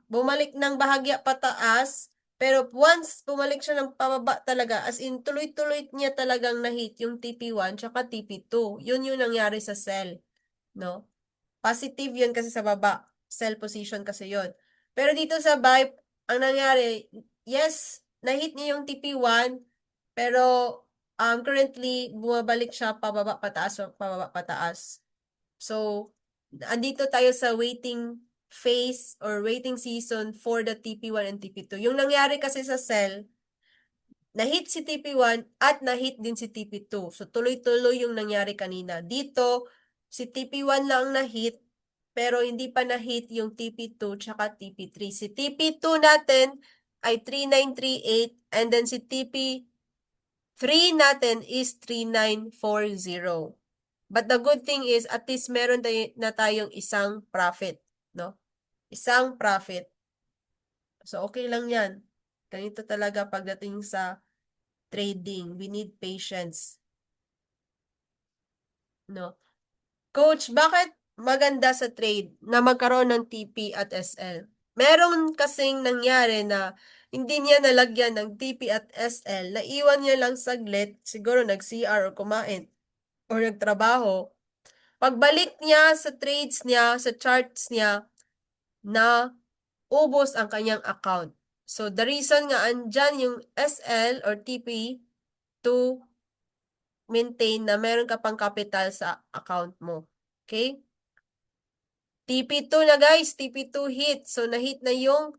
bumalik ng bahagya pataas, pero once bumalik siya ng pababa talaga, as in tuloy-tuloy niya talagang na-hit yung TP1 tsaka TP2. Yun yung nangyari sa sell, no? Positive yun kasi sa baba. Sell position kasi yun. Pero dito sa buy, ang nangyari, yes, na-hit niya yung TP1, pero currently, bumabalik siya pababa pataas, pababa pataas. So, andito tayo sa waiting phase or waiting season for the TP1 and TP2. Yung nangyari kasi sa sell, na-hit si TP1 at na-hit din si TP2. So, tuloy-tuloy yung nangyari kanina. Dito, si TP1 lang na-hit, pero hindi pa na-hit yung TP2 tsaka TP3. Si TP2 natin ay 3938 and then si TP3 natin is 3940. But the good thing is, at least meron na tayong isang profit, no? Isang profit. So, okay lang yan. Ganito talaga pagdating sa trading. We need patience, no? Coach, bakit maganda sa trade na magkaroon ng TP at SL? Meron kasing nangyari na hindi niya nalagyan ng TP at SL, naiwan niya lang saglit, siguro nag-CR o kumain or nagtrabaho. Pagbalik niya sa trades niya, sa charts niya, na ubos ang kanyang account. So, the reason nga andyan yung SL or TP to maintain na meron ka pang capital sa account mo. Okay? TP2 na guys, TP2 hit. So, na-hit na yung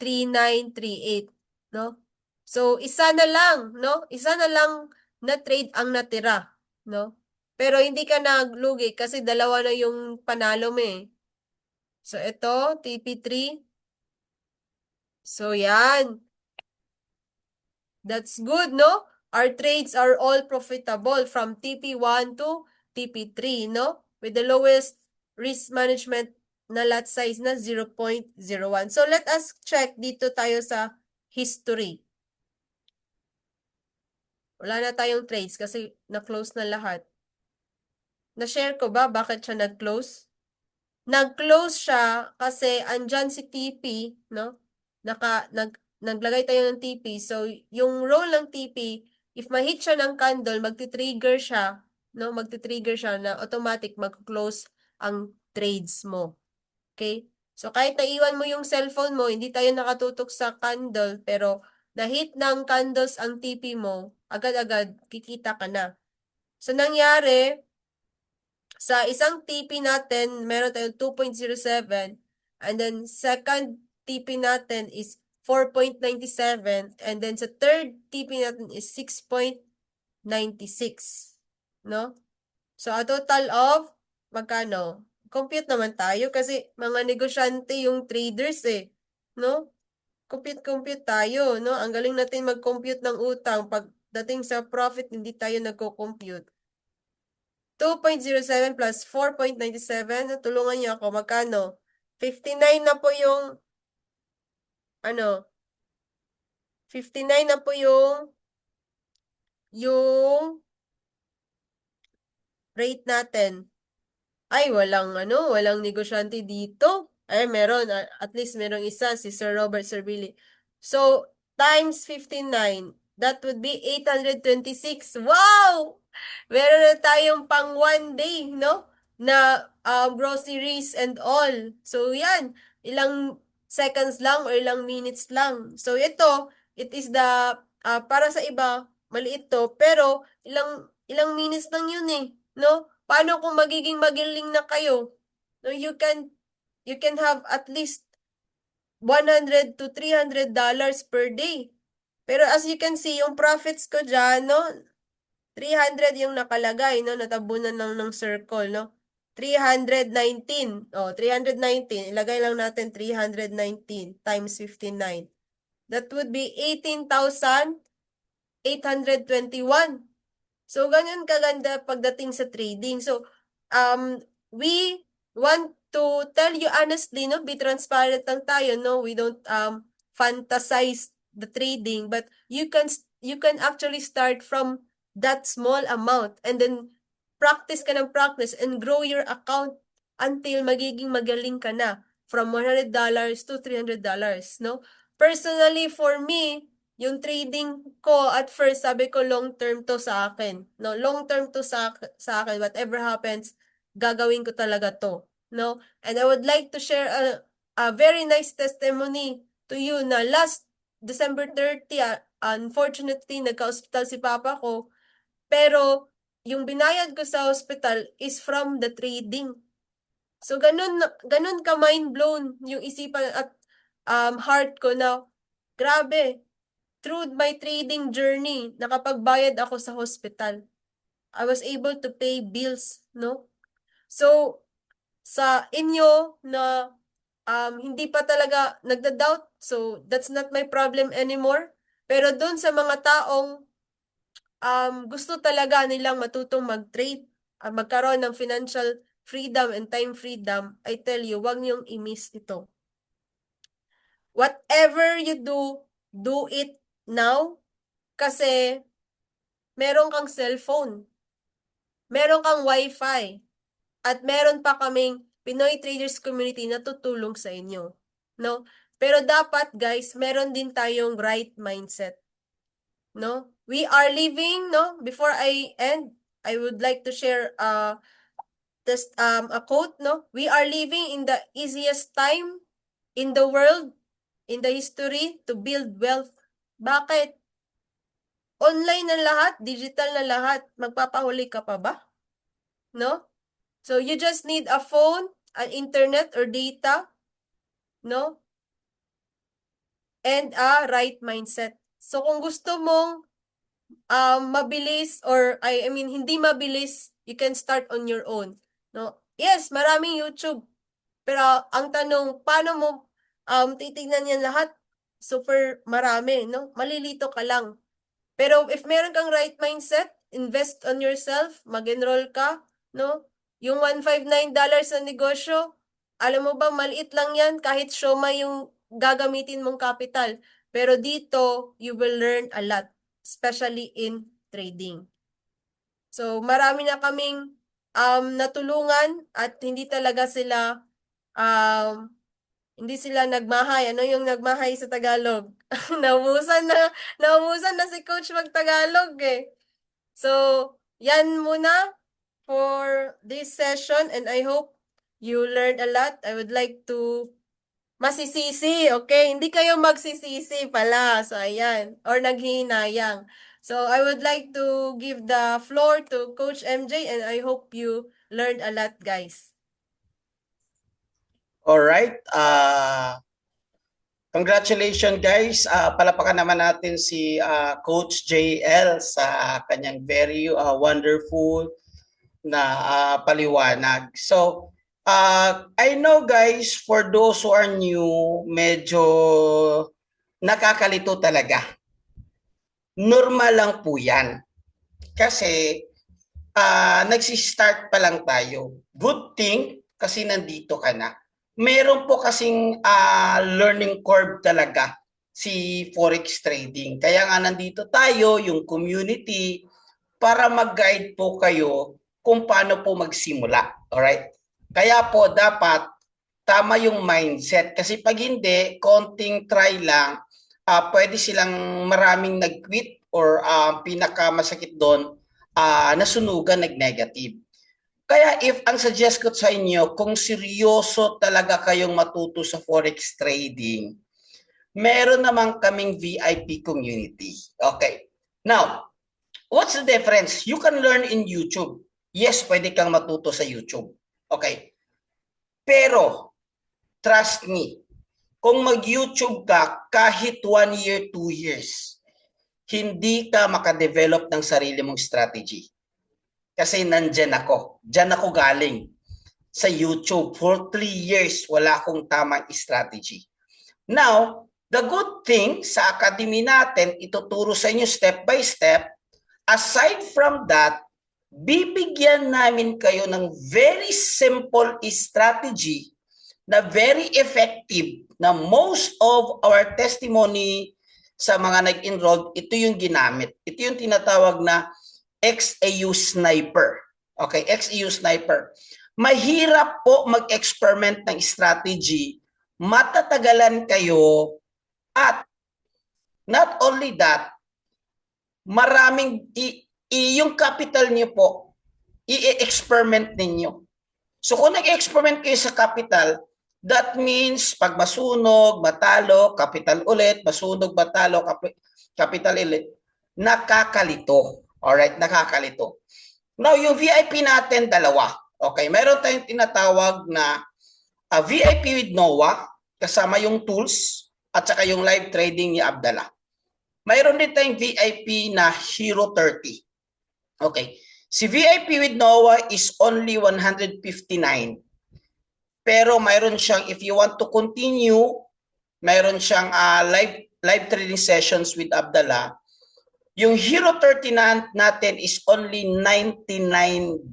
3938, no? So, isa na lang, no? Isa na lang na trade ang natira. no? Pero hindi ka naglugi kasi dalawa na yung panalo mo eh. So, ito, TP3. So, yan. That's good, no? Our trades are all profitable from TP1 to TP3, no? With the lowest risk management na lot size na 0.01. So, let us check dito tayo sa history. Wala na tayong trades kasi na-close na lahat. Na-share ko ba bakit siya nag-close? Nag-close siya kasi andyan si TP, no? Naglagay tayo ng TP. So, yung role ng TP, if ma-hit siya ng candle, magti-trigger siya, no? Magti-trigger siya na automatic mag-close ang trades mo. Okay? So, kahit naiwan mo yung cellphone mo, hindi tayo nakatutok sa candle, pero na-hit ng candles ang TP mo, agad-agad kikita ka na. So, nangyari, sa isang TP natin, meron tayong 2.07 and then second TP natin is 4.97 and then sa third TP natin is 6.96, no? So a total of magkano? Compute naman tayo kasi mga negosyante yung traders eh, no? Compute tayo, no? Ang galing natin mag-compute ng utang. Pagdating sa profit, hindi tayo nagko-compute. 2.07 plus 4.97. Tulungan niyo ako. Magkano? 59 na po yung, ano, 59 na po yung rate natin. Ay, walang negosyante dito. Ay, meron. At least merong isa, si Sir Robert Servili. So, times 59, that would be 826. Wow! Meron na tayong pang one day, no? Na groceries and all. So, yan. Ilang seconds lang or ilang minutes lang. So, ito, it is the, para sa iba, maliit to, pero ilang minutes lang yun eh, no? Paano kung magiging magaling na kayo? No, you can have at least 100 to $300 per day. Pero as you can see, yung profits ko dyan, no? 300 yung nakalagay, no? Natabunan lang ng circle, no? 319. Oh, 319. Ilagay lang natin 319 times 59. That would be 18,821. So, ganyan kaganda pagdating sa trading. So, we want to tell you honestly, no? Be transparent lang tayo, no? We don't fantasize the trading, but you can actually start from that small amount and then practice ka ng practice and grow your account until magiging magaling ka na from $100 to $300, no? Personally, for me, yung trading ko at first sabi ko long term to sa akin, no? Long term to sa akin, whatever happens, gagawin ko talaga to, no? And I would like to share a very nice testimony to you na last December 30, unfortunately nagka-hospital si papa ko, pero yung binayad ko sa hospital is from the trading. So ganun ka mind blown yung isipan at heart ko na grabe, through my trading journey, nakapagbayad ako sa hospital. I was able to pay bills, no? So, sa inyo na hindi pa talaga nagda-doubt, so that's not my problem anymore. Pero doon sa mga taong gusto talaga nilang matutong mag-trade, magkaroon ng financial freedom and time freedom, I tell you, wag niyong i-miss ito. Whatever you do it now kasi meron kang cellphone, meron kang wifi, at meron pa kaming Pinoy Traders Community na tutulong sa inyo, no? Pero dapat guys, meron din tayong right mindset, no? We are living, no? Before I end, I would like to share a quote, no? We are living in the easiest time in the world, in the history to build wealth. Bakit? Online na lahat, digital na lahat. Magpapahuli ka pa ba? No? So you just need a phone, an internet or data, no? And a right mindset. So kung gusto mong mabilis or I mean hindi mabilis, you can start on your own, no? Yes, maraming YouTube. Pero ang tanong, paano mo titignan yan lahat? Super marami, no? Malilito ka lang. Pero if meron kang right mindset, invest on yourself, mag-enroll ka, no? Yung $159 na negosyo, alam mo ba, maliit lang yan kahit siomai yung gagamitin mong capital. Pero dito, you will learn a lot, especially in trading. So, marami na kaming natulungan at um, hindi sila nagmahay. Ano yung nagmahay sa Tagalog? Naubusan na, naubusan na si Coach mag-Tagalog eh. So, yan muna for this session and I hope you learned a lot. I would like to masisisi, okay? Hindi kayo magsisisi pala. So, ayan. Or naghihinayang. So, I would like to give the floor to Coach MJ and I hope you learned a lot, guys. Alright. Congratulations guys. Palapakan naman natin si Coach JL sa kanyang very wonderful na paliwanag. So, I know guys, for those who are new, medyo nakakalito talaga. Normal lang po yan. Kasi nagsistart pa lang tayo. Good thing kasi nandito ka na. Meron po kasing learning curve talaga si Forex trading. Kaya nga nandito tayo, yung community, para mag-guide po kayo kung paano po magsimula. Alright? Kaya po dapat tama yung mindset. Kasi pag hindi, konting try lang, pwede silang maraming nag-quit or pinakamasakit doon, nasunugan, nag-negative. Kaya if ang suggest ko sa inyo, kung seryoso talaga kayong matuto sa Forex trading, meron naman kaming VIP community. Okay. Now, what's the difference? You can learn in YouTube. Yes, pwede kang matuto sa YouTube. Okay. Pero, trust me, kung mag-YouTube ka kahit 1 year, 2 years, hindi ka makadevelop ng sarili mong strategy. Kasi nandyan ako. Diyan ako galing. Sa YouTube. For 3 years, wala akong tamang strategy. Now, the good thing sa academy natin, ituturo sa inyo step by step. Aside from that, bibigyan namin kayo ng very simple strategy na very effective na most of our testimony sa mga nag-enroll, ito yung ginamit. Ito yung tinatawag na XAU Sniper. Okay, XAU Sniper. Mahirap po mag-experiment ng strategy, matatagalan kayo, at not only that, maraming, yung capital niyo po, i-experiment ninyo. So kung nag-experiment kayo sa capital, that means pag masunog, matalo, capital ulit, masunog, matalo, capital ulit, nakakalito. Alright, nakakalito. Now, yung VIP natin, dalawa. Okay, meron tayong tinatawag na VIP with Noah, kasama yung tools, at saka yung live trading ni Abdallah. Mayroon din tayong VIP na Hero 30. Okay, si VIP with Noah is only 159. Pero mayroon siyang, if you want to continue, mayroon siyang live trading sessions with Abdallah. Yung Hero 30 natin is only $99.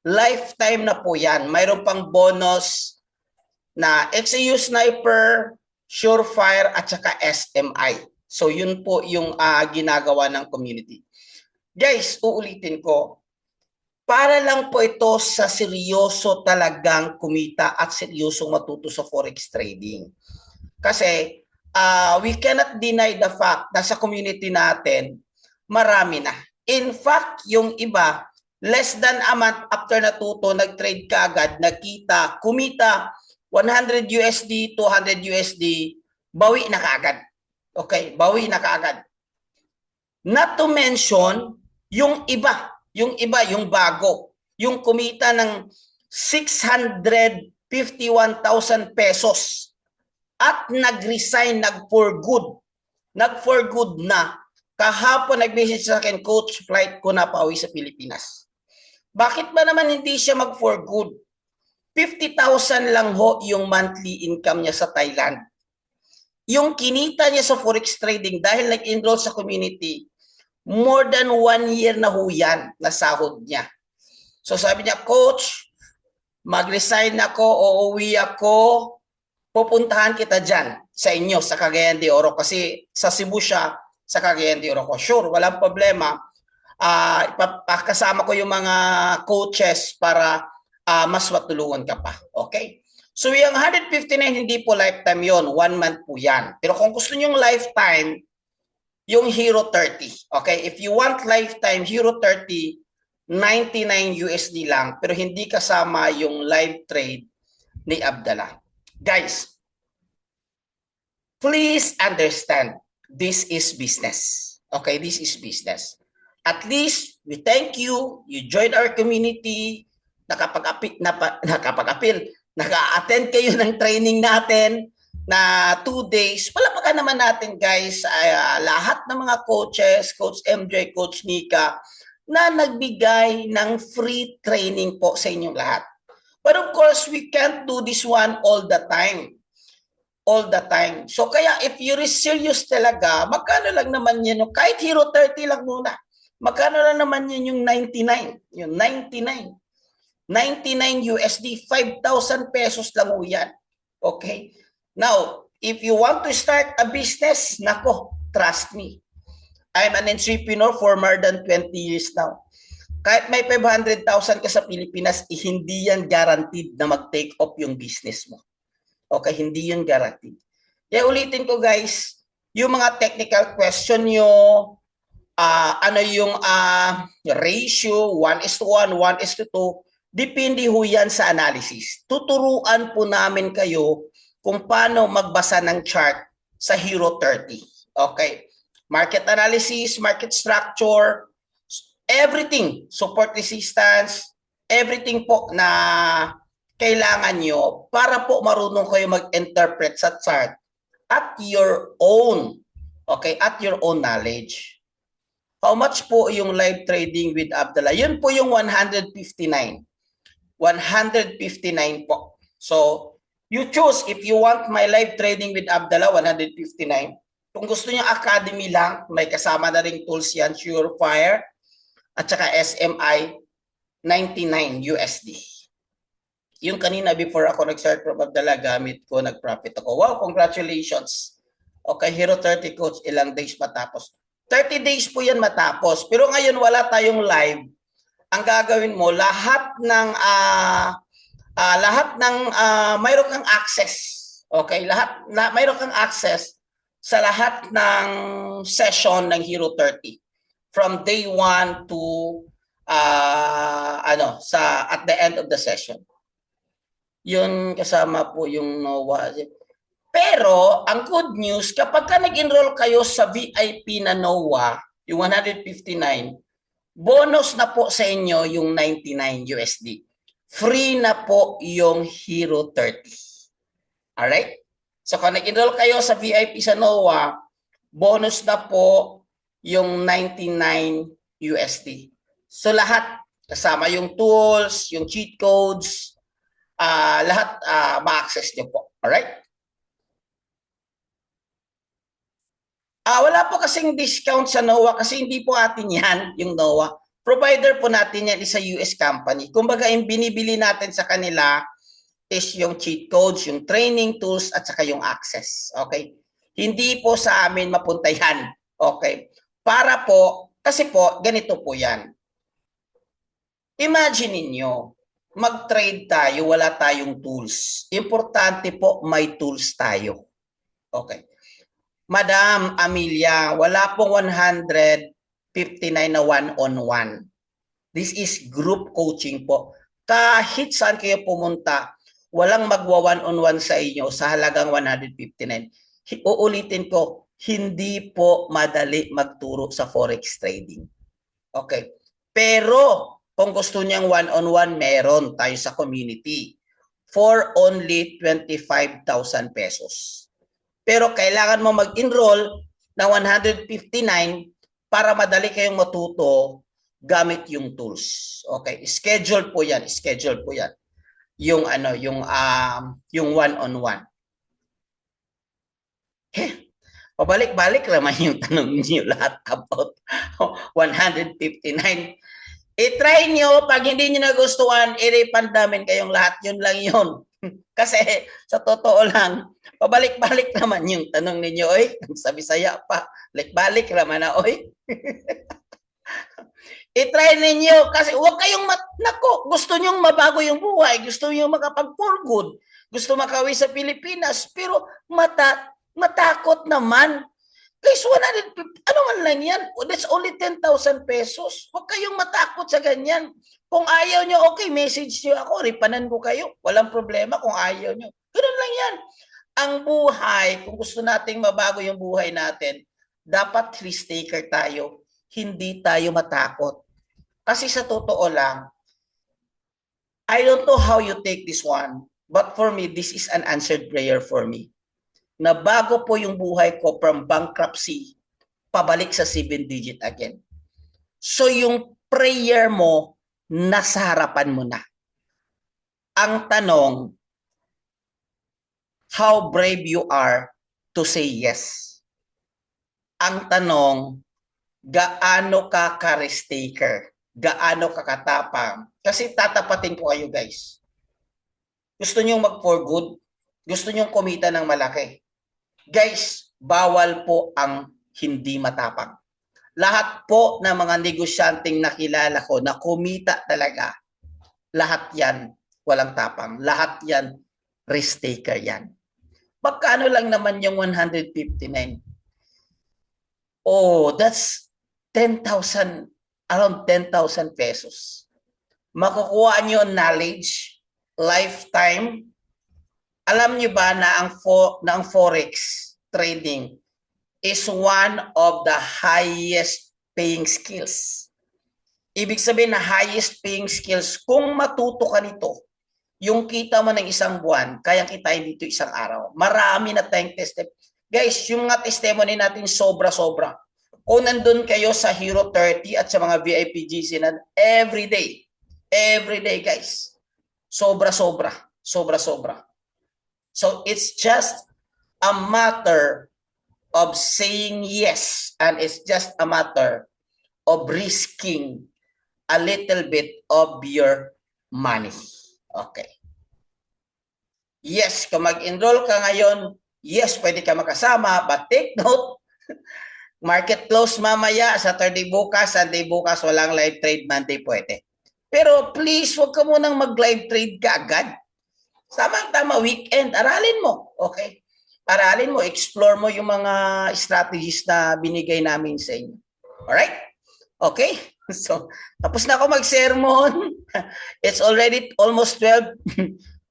Lifetime na po yan. Mayroon pang bonus na XAU Sniper, Surefire, at saka SMI. So yun po yung ginagawa ng community. Guys, uulitin ko. Para lang po ito sa seryoso talagang kumita at seryosong matuto sa Forex trading. Kasi we cannot deny the fact na sa community natin, marami na. In fact, yung iba, less than a month after natuto, nag-trade ka agad, nakita, kumita, 100 USD, 200 USD, bawi na kaagad. Okay, bawi na kaagad. Not to mention, yung iba, yung bago, yung kumita ng 651,000 pesos at nag-resign, nag-for good na Kahapon nag-message sa akin, Coach, flight ko na pauwi sa Pilipinas. Bakit ba naman hindi siya mag-for good? 50,000 lang ho yung monthly income niya sa Thailand. Yung kinita niya sa forex trading dahil nag-enroll sa community, more than 1 year na ho yan na sahod niya. So sabi niya, Coach, mag-resign ako, uuwi ako, pupuntahan kita dyan sa inyo, sa Cagayan de Oro. Kasi sa Cebu siya, sa Cagayan de Oro ko. Sure, walang problema. Kasama ko yung mga coaches para mas matulungan ka pa. Okay? So yung 159, hindi po lifetime yon, 1 month po yan. Pero kung gusto nyo yung lifetime, yung Hero 30. Okay? If you want lifetime Hero 30, 99 USD lang, pero hindi kasama yung live trade ni Abdallah. Guys, please understand, this is business. Okay, this is business. At least, we thank you, you joined our community, nakapag-appeal, naka-attend kayo ng training natin na 2 days. Palapakan naman natin guys, lahat ng mga coaches, Coach MJ, Coach Nika, na nagbigay ng free training po sa inyong lahat. But of course, we can't do this one all the time. All the time. So kaya if you're serious talaga, magkano lang naman yan, kahit Hero 30 lang muna, magkano lang naman yan yung 99, yung 99 USD, 5,000 pesos lang ho yan. Okay? Now, if you want to start a business, nako, trust me. I'm an entrepreneur for more than 20 years now. Kahit may 500,000 ka sa Pilipinas, hindi yan guaranteed na mag-take off yung business mo. Okay, hindi yun guaranteed. Kaya ulitin ko guys, yung mga technical question nyo, ano yung ratio, 1:1, 1:2, depende ho yan sa analysis. Tuturuan po namin kayo kung paano magbasa ng chart sa Hero 30. Okay, market analysis, market structure, everything, support resistance, everything po na kailangan nyo para po marunong kayo mag-interpret sa chart at your own, okay, at your own knowledge. How much po yung live trading with Abdallah? Yun po yung 159. 159 po. So, you choose if you want my live trading with Abdallah, 159. Kung gusto niyo academy lang, may kasama na ring tools yan, Surefire, at saka SMI, 99 USD. Yung kanina before ako nag-start from Abdallah, gamit ko, nag-profit ako. Wow, congratulations. Okay, Hero 30 Coach, ilang days matapos? 30 days po yan matapos. Pero ngayon wala tayong live. Ang gagawin mo, lahat ng mayroon kang access. Okay, mayroon kang access sa lahat ng session ng Hero 30. From day 1 to at the end of the session. Yun kasama po yung NOWA. Pero ang good news, kapag ka nag-enroll kayo sa VIP na NOWA, yung 159, bonus na po sa inyo yung 99 USD. Free na po yung Hero 30. Alright? So kung nag-enroll kayo sa VIP sa NOWA, bonus na po yung 99 USD. So lahat, kasama yung tools, yung cheat codes, lahat ma-access nyo po. Alright? Wala po kasing discount sa NOWA kasi hindi po atin yan, yung NOWA. Provider po natin yan is a US company. Kumbaga, yung binibili natin sa kanila is yung cheat codes, yung training tools, at saka yung access. Okay? Hindi po sa amin mapunta yan. Okay? Para po, kasi po, ganito po yan. Imagine ninyo, mag-trade tayo, wala tayong tools. Importante po, may tools tayo. Okay. Madam Amelia, wala pong 159 na one-on-one. This is group coaching po. Kahit saan kayo pumunta, walang magwa one-on-one sa inyo sa halagang 159. Uulitin ko, hindi po madali magturo sa forex trading. Okay. Pero, kung gusto niyang one-on-one, meron tayo sa community for only 25,000 pesos. Pero kailangan mo mag-enroll na 159 para madali kayong matuto gamit yung tools. Okay, schedule po 'yan, schedule po 'yan. Yung yung one-on-one. Pabalik-balik naman yung tanong niyo lahat about 159. I-try nyo, pag hindi nyo nagustuhan, i-refund namin kayong lahat, yun lang yun. Kasi sa totoo lang, pabalik-balik naman yung tanong ninyo, oy, sa Bisaya pa, balik naman na, oy. I-try ninyo, kasi huwag kayong, gusto nyong mabago yung buhay, gusto nyo makapag-for good, gusto makawi sa Pilipinas, pero matakot naman. Guys, 150, ano man lang yan? That's only 10,000 pesos. Huwag kayong matakot sa ganyan. Kung ayaw nyo, okay, message nyo ako, ripanan ko kayo. Walang problema kung ayaw nyo. Ganun lang yan. Ang buhay, kung gusto nating mabago yung buhay natin, dapat risk taker tayo. Hindi tayo matakot. Kasi sa totoo lang, I don't know how you take this one, but for me, this is an answered prayer for me. Na bago po yung buhay ko from bankruptcy, pabalik sa 7-digit again. So yung prayer mo, nasa harapan mo na. Ang tanong, how brave you are to say yes. Ang tanong, gaano ka ka-risk taker? Gaano ka katapang? Kasi tatapatin ko kayo guys. Gusto nyo mag-for good? Gusto nyo kumita ng malaki? Guys, bawal po ang hindi matapang. Lahat po ng mga negosyanteng nakilala ko na kumita talaga, lahat yan walang tapang. Lahat yan risk taker yan. Magkano lang naman yung 159? Oh, that's 10,000, around 10,000 pesos. Makukuha nyo knowledge, lifetime. Alam niyo ba na ang forex trading is one of the highest paying skills. Ibig sabihin na highest paying skills, kung matuto ka nito, yung kita mo ng isang buwan, kayang kitain dito isang araw. Marami na tayong testimony. Guys, yung mga testimony natin sobra-sobra. Kung nandun kayo sa Hero 30 at sa mga VIP GC na every day guys, sobra-sobra. So it's just a matter of saying yes, and it's just a matter of risking a little bit of your money. Okay. Yes, kung mag-enroll ka ngayon, yes, pwede ka makasama, but take note, market close mamaya, Saturday bukas, Sunday bukas, walang live trade, Monday pwede. Pero please, huwag ka munang mag-live trade ka agad. Tama, weekend, aralin mo, okay? Aralin mo, explore mo yung mga strategies na binigay namin sa inyo. Alright? Okay? So, tapos na ako mag-sermon. It's already almost 12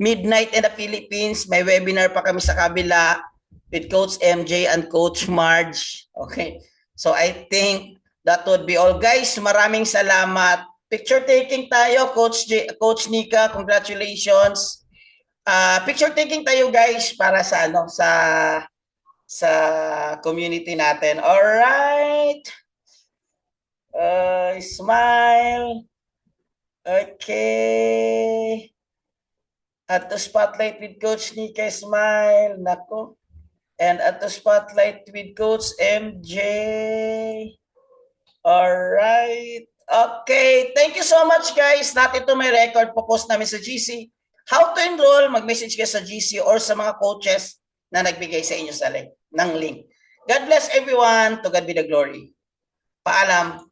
midnight in the Philippines. May webinar pa kami sa kabila with Coach MJ and Coach Marge. Okay? So, I think that would be all. Guys, maraming salamat. Picture taking tayo, Coach Nika, congratulations. Picture taking tayo guys para sa sa community natin. All right. Smile. Okay. At the spotlight with Coach Nika, smile. Nako. And at the spotlight with Coach MJ. All right. Okay. Thank you so much guys. Natin ito may record. Popost namin sa GC. How to enroll, mag-message kayo sa GC or sa mga coaches na nagbigay sa inyo ng link. God bless everyone. To God be the glory. Paalam.